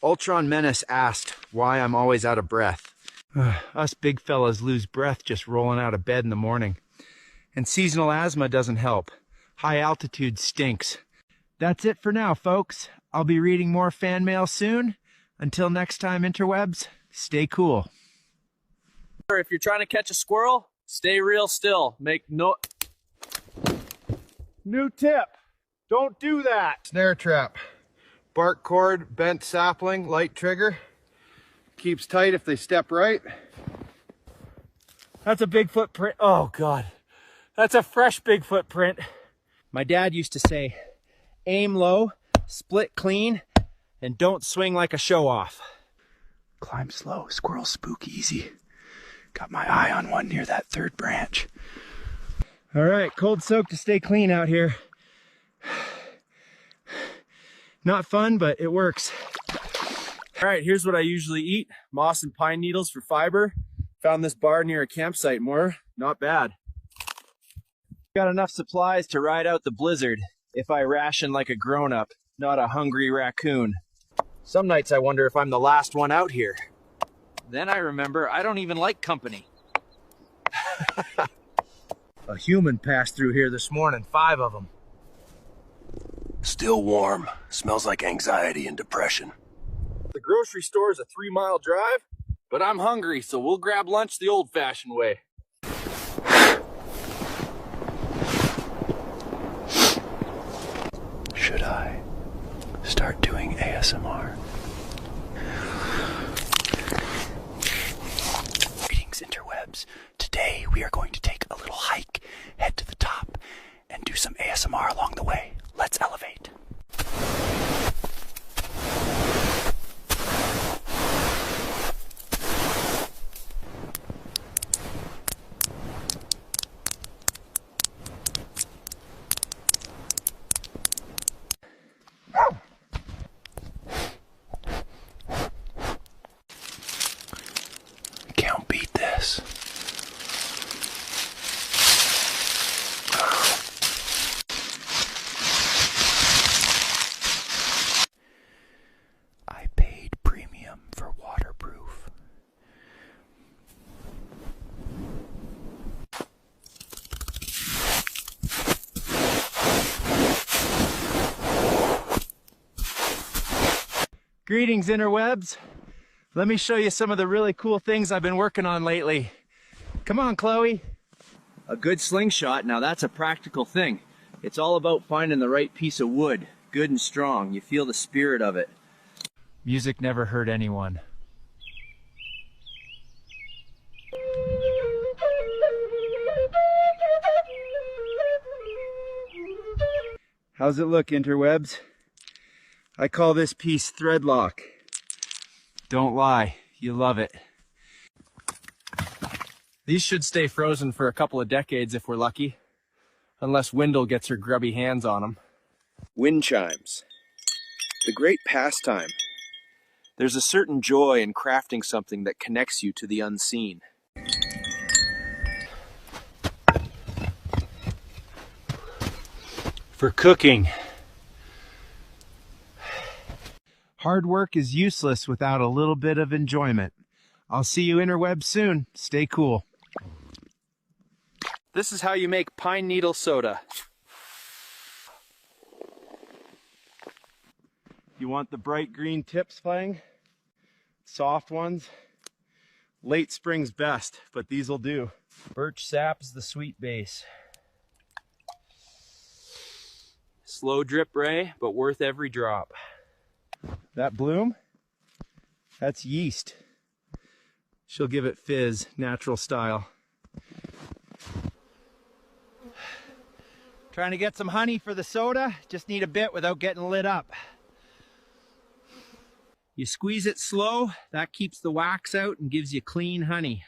Ultron Menace asked why I'm always out of breath. Us big fellas lose breath just rolling out of bed in the morning. And seasonal asthma doesn't help. High altitude stinks. That's it for now, folks. I'll be reading more fan mail soon. Until next time, interwebs, stay cool. If you're trying to catch a squirrel, Stay real still. Make no... New tip, don't do that. Snare trap, bark cord, bent sapling, light trigger. Keeps tight if they step right. That's a Bigfoot print. Oh God, that's a fresh Bigfoot print. My dad used to say, aim low, split clean, and don't swing like a show-off. Climb slow, squirrels spook easy. Got my eye on one near that third branch. All right, cold soak to stay clean out here. Not fun, but it works. All right, here's what I usually eat. Moss and pine needles for fiber. Found this bar near a campsite more. Not bad. Got enough supplies to ride out the blizzard if I ration like a grown-up, not a hungry raccoon. Some nights I wonder if I'm the last one out here. Then I remember I don't even like company. A human passed through here this morning, 5 of them. Still warm. Smells like anxiety and depression. The grocery store is a 3-mile drive, but I'm hungry, so we'll grab lunch the old-fashioned way. Should I start doing ASMR? Greetings, interwebs. Today we are going to take a little hike, head to the top, and do some ASMR along the way. Let's elevate. Can't beat this. I paid premium for waterproof. Greetings, interwebs. Let me show you some of the really cool things I've been working on lately. Come on, Chloe. A good slingshot, now that's a practical thing. It's all about finding the right piece of wood, good and strong. You feel the spirit of it. Music never hurt anyone. How's it look, interwebs? I call this piece threadlock. Don't lie, you love it. These should stay frozen for a couple of decades if we're lucky. Unless Wendell gets her grubby hands on them. Wind chimes. The great pastime. There's a certain joy in crafting something that connects you to the unseen. For cooking. Hard work is useless without a little bit of enjoyment. I'll see you interwebs soon. Stay cool. This is how you make pine needle soda. You want the bright green tips playing? Soft ones? Late spring's best, but these'll do. Birch sap is the sweet base. Slow drip, Ray, but worth every drop. That bloom? That's yeast. She'll give it fizz, natural style. Trying to get some honey for the soda? Just need a bit without getting lit up. You squeeze it slow, that keeps the wax out and gives you clean honey.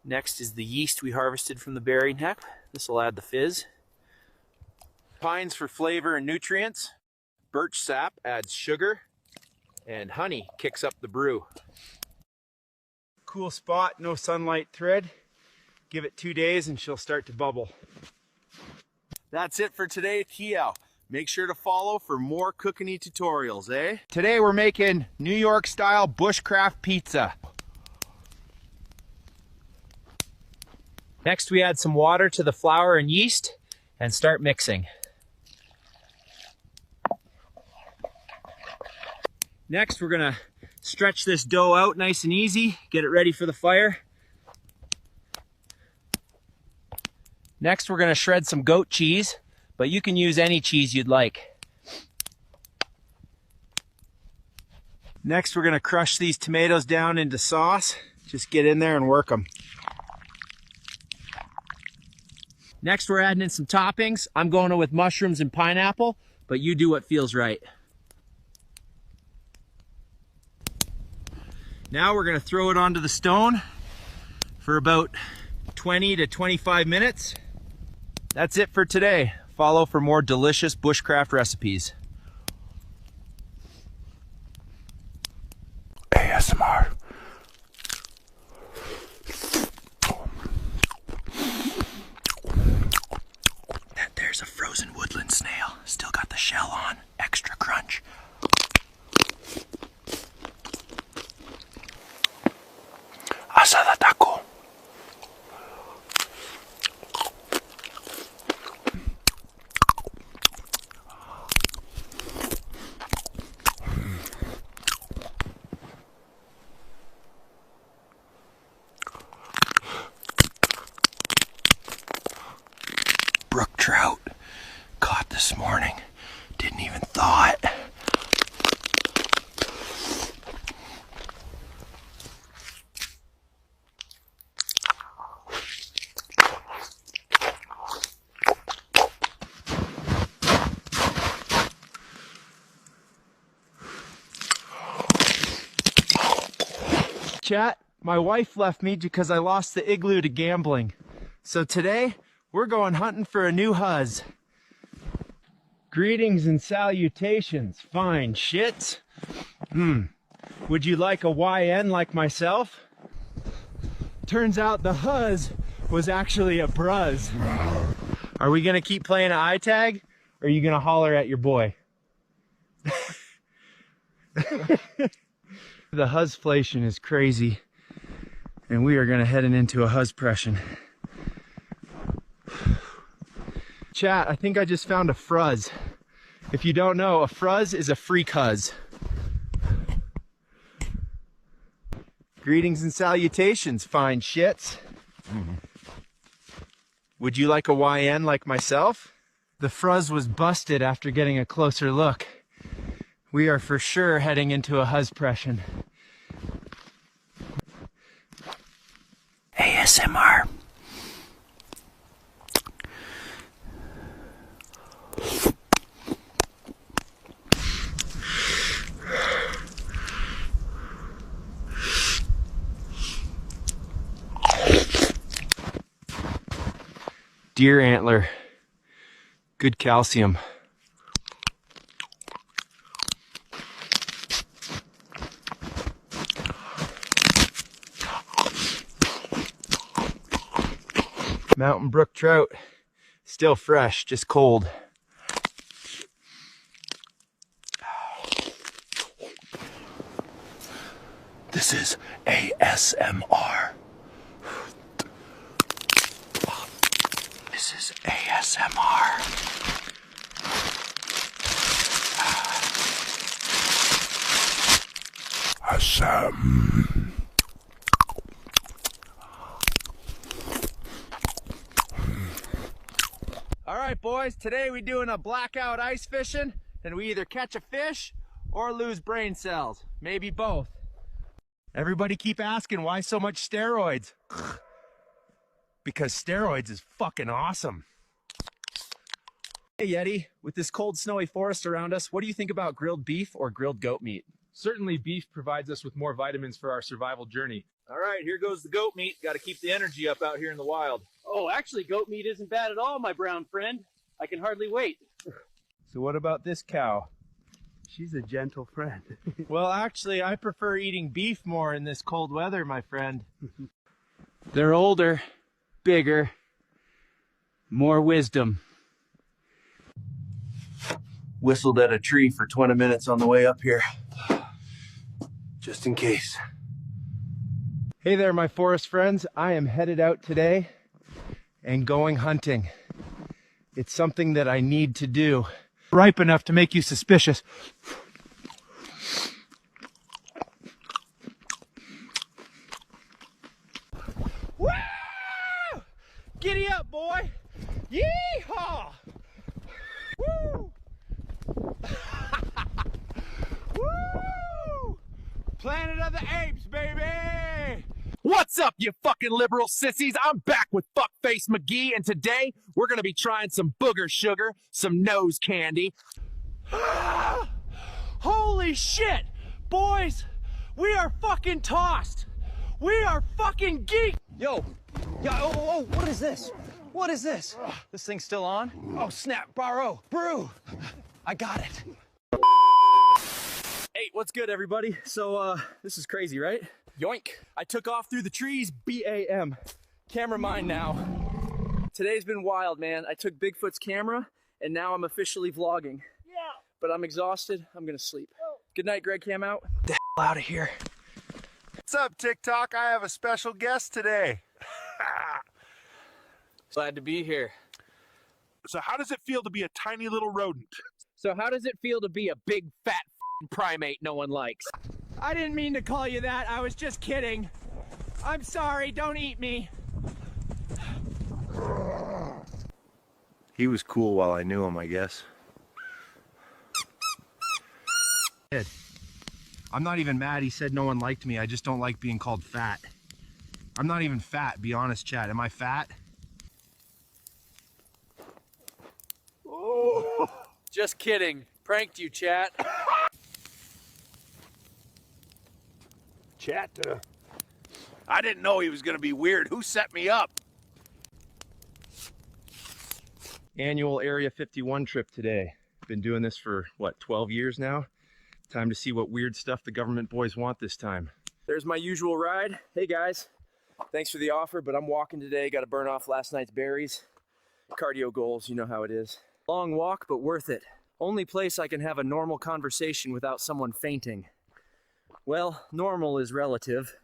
Next is the yeast we harvested from the berry neck. This will add the fizz. Pines for flavor and nutrients. Birch sap adds sugar. And honey kicks up the brew. Cool spot, no sunlight thread. Give it 2 days and she'll start to bubble. That's it for today, Kiao. Make sure to follow for more cooking-y tutorials, eh? Today we're making New York style bushcraft pizza. Next we add some water to the flour and yeast and start mixing. Next we're gonna stretch this dough out nice and easy, get it ready for the fire. Next, we're gonna shred some goat cheese, but you can use any cheese you'd like. Next, we're gonna crush these tomatoes down into sauce. Just get in there and work them. Next, we're adding in some toppings. I'm going with mushrooms and pineapple, but you do what feels right. Now we're gonna throw it onto the stone for about 20 to 25 minutes. That's it for today. Follow for more delicious bushcraft recipes. ASMR. There's a frozen woodland snail. Still got the shell on. Extra crunch. Asada taco. Brook trout caught this morning. Didn't even thaw it. Chat, my wife left me because I lost the igloo to gambling. So today, we're going hunting for a new huzz. Greetings and salutations, fine shits. Would you like a YN like myself? Turns out the huzz was actually a bruz. Are we gonna keep playing eye tag, or are you gonna holler at your boy? The huzzflation is crazy, and we are gonna head into a huzzpression. Chat, I think I just found a fruzz. If you don't know, a fruzz is a freak huzz. Greetings and salutations, fine shits. Would you like a YN like myself? The fruzz was busted after getting a closer look. We are for sure heading into a huzzpression. ASMR. Deer antler. Good calcium. Mountain brook trout. Still fresh, just cold. This is ASMR. This is ASMR. All right, boys, today we're doing a blackout ice fishing, and we either catch a fish or lose brain cells. Maybe both. Everybody keep asking, why so much steroids? Because steroids is fucking awesome. Hey Yeti, with this cold snowy forest around us, what do you think about grilled beef or grilled goat meat? Certainly beef provides us with more vitamins for our survival journey. All right, here goes the goat meat. Got to keep the energy up out here in the wild. Oh, actually, goat meat isn't bad at all, my brown friend. I can hardly wait. So what about this cow? She's a gentle friend. Well, actually, I prefer eating beef more in this cold weather, my friend. They're older, bigger, more wisdom. Whistled at a tree for 20 minutes on the way up here, just in case. Hey there, my forest friends. I am headed out today and going hunting. It's something that I need to do. Ripe enough to make you suspicious. Woo! Giddy up, boy! Planet of the Apes, baby! What's up, you fucking liberal sissies? I'm back with Fuckface McGee, and today we're gonna be trying some booger sugar, some nose candy. Holy shit! Boys, we are fucking tossed! We are fucking geeked! Yo, what is this? What is this? This thing's still on? Oh, snap, brew. I got it. Hey, what's good, everybody? So, this is crazy, right? Yoink. I took off through the trees, BAM. Camera mine now. Today's been wild, man. I took Bigfoot's camera, and now I'm officially vlogging. Yeah. But I'm exhausted. I'm gonna sleep. Good night, Greg. Cam out. Get the hell out of here. What's up, TikTok? I have a special guest today. Glad to be here. So how does it feel to be a tiny little rodent? So how does it feel to be a big fat primate no one likes? I didn't mean to call you that. I was just kidding. I'm sorry. Don't eat me. He was cool while I knew him, I guess. I'm not even mad he said no one liked me. I just don't like being called fat. I'm not even fat, be honest, chat. Am I fat? Oh. Just kidding. Pranked you, chat. Chat, I didn't know he was gonna be weird. Who set me up? Annual Area 51 trip today. Been doing this for, what, 12 years now? Time to see what weird stuff the government boys want this time. There's my usual ride. Hey guys, thanks for the offer, but I'm walking today. Got to burn off last night's berries. Cardio goals, you know how it is. Long walk, but worth it. Only place I can have a normal conversation without someone fainting. Well, normal is relative.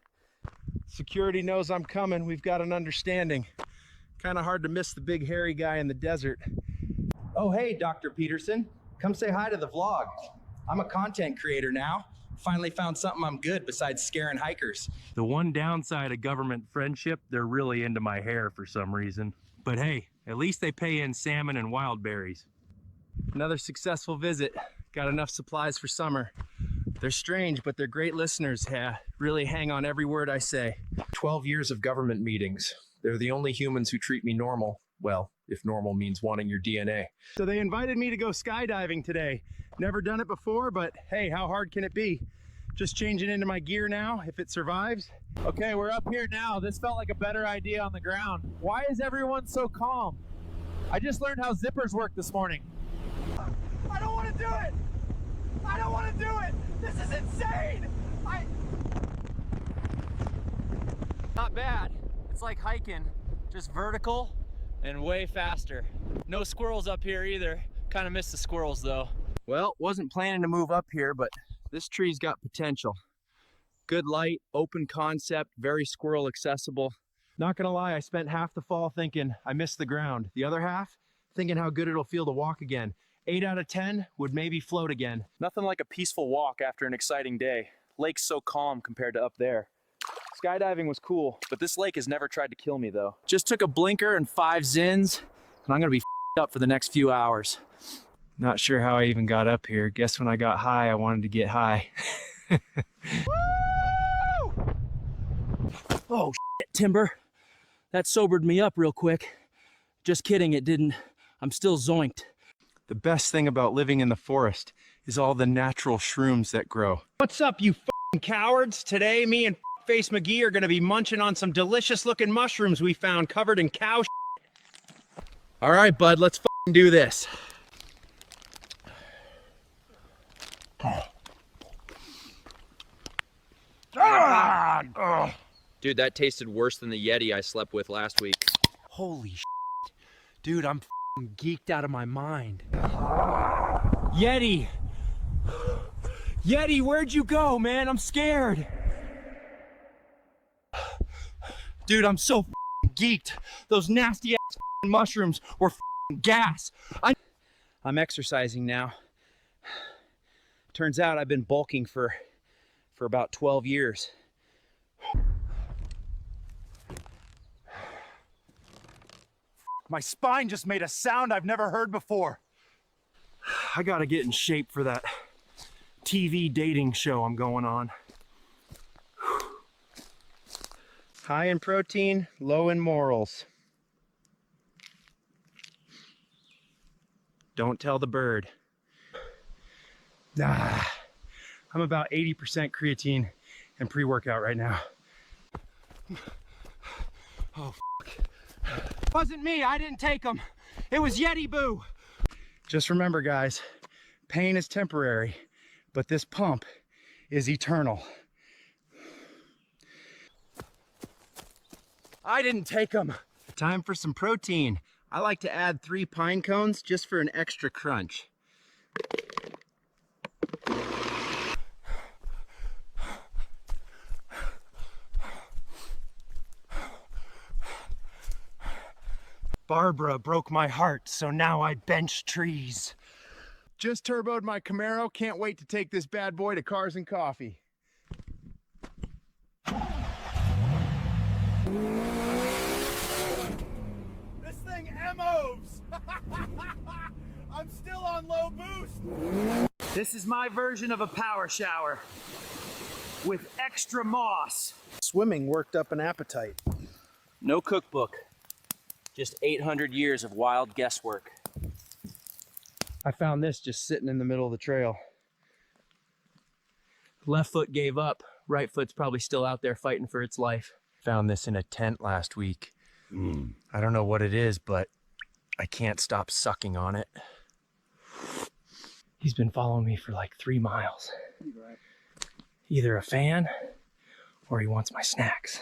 Security knows I'm coming. We've got an understanding. Kind of hard to miss the big hairy guy in the desert. Oh, hey, Dr. Peterson. Come say hi to the vlog. I'm a content creator now. Finally found something I'm good besides scaring hikers. The one downside of government friendship, they're really into my hair for some reason. But hey, at least they pay in salmon and wild berries. Another successful visit. Got enough supplies for summer. They're strange, but they're great listeners. Really hang on every word I say. 12 years of government meetings. They're the only humans who treat me normal. Well, if normal means wanting your DNA. So they invited me to go skydiving today. Never done it before, but hey, how hard can it be? Just changing into my gear now, if it survives. Okay, we're up here now. This felt like a better idea on the ground. Why is everyone so calm? I just learned how zippers work this morning. I don't want to do it! I don't want to do it! This is insane! Not bad. It's like hiking, just vertical and way faster. No squirrels up here either. Kind of miss the squirrels though. Well, wasn't planning to move up here, but this tree's got potential. Good light, open concept, very squirrel accessible. Not gonna lie, I spent half the fall thinking I missed the ground. The other half, thinking how good it'll feel to walk again. 8 out of 10 would maybe float again. Nothing like a peaceful walk after an exciting day. Lake's so calm compared to up there. Skydiving was cool, but this lake has never tried to kill me though. Just took a blinker and 5 zins, and I'm gonna be up for the next few hours. Not sure how I even got up here. Guess when I got high, I wanted to get high. Oh shit, Timber. That sobered me up real quick. Just kidding, it didn't. I'm still zoinked. The best thing about living in the forest is all the natural shrooms that grow. What's up, you f***ing cowards? Today, me and Face McGee are gonna be munching on some delicious looking mushrooms we found covered in cow shit. All right, bud, let's f***ing do this. Dude, that tasted worse than the Yeti I slept with last week. Holy shit. Dude, I'm geeked out of my mind. Yeti! Yeti, where'd you go, man? I'm scared. Dude, I'm so geeked. Those nasty ass mushrooms were gas. I'm exercising now. Turns out I've been bulking for about 12 years. My spine just made a sound I've never heard before. I gotta get in shape for that TV dating show I'm going on. High in protein, low in morals. Don't tell the bird. I'm about 80% creatine and pre-workout right now. Oh, wasn't me, I didn't take them. It was Yeti Boo. Just remember, guys, pain is temporary, but this pump is eternal. I didn't take them. Time for some protein. I like to add 3 pine cones just for an extra crunch. Barbara broke my heart, so now I bench trees. Just turboed my Camaro. Can't wait to take this bad boy to Cars and Coffee. This thing MOs! I'm still on low boost. This is my version of a power shower with extra moss. Swimming worked up an appetite. No cookbook, just 800 years of wild guesswork. I found this just sitting in the middle of the trail. Left foot gave up. Right foot's probably still out there fighting for its life. Found this in a tent last week. I don't know what it is, but I can't stop sucking on it. He's been following me for like 3 miles. Either a fan or he wants my snacks.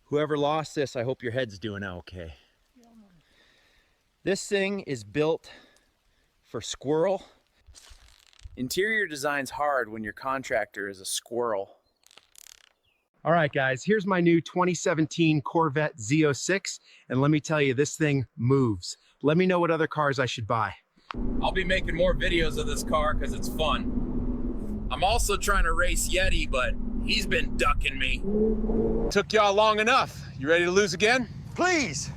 Whoever lost this, I hope your head's doing okay. This thing is built for squirrel. Interior design's hard when your contractor is a squirrel. All right, guys, here's my new 2017 Corvette Z06, and let me tell you, this thing moves. Let me know what other cars I should buy. I'll be making more videos of this car because it's fun. I'm also trying to race Yeti, but he's been ducking me. Took y'all long enough. You ready to lose again? Please!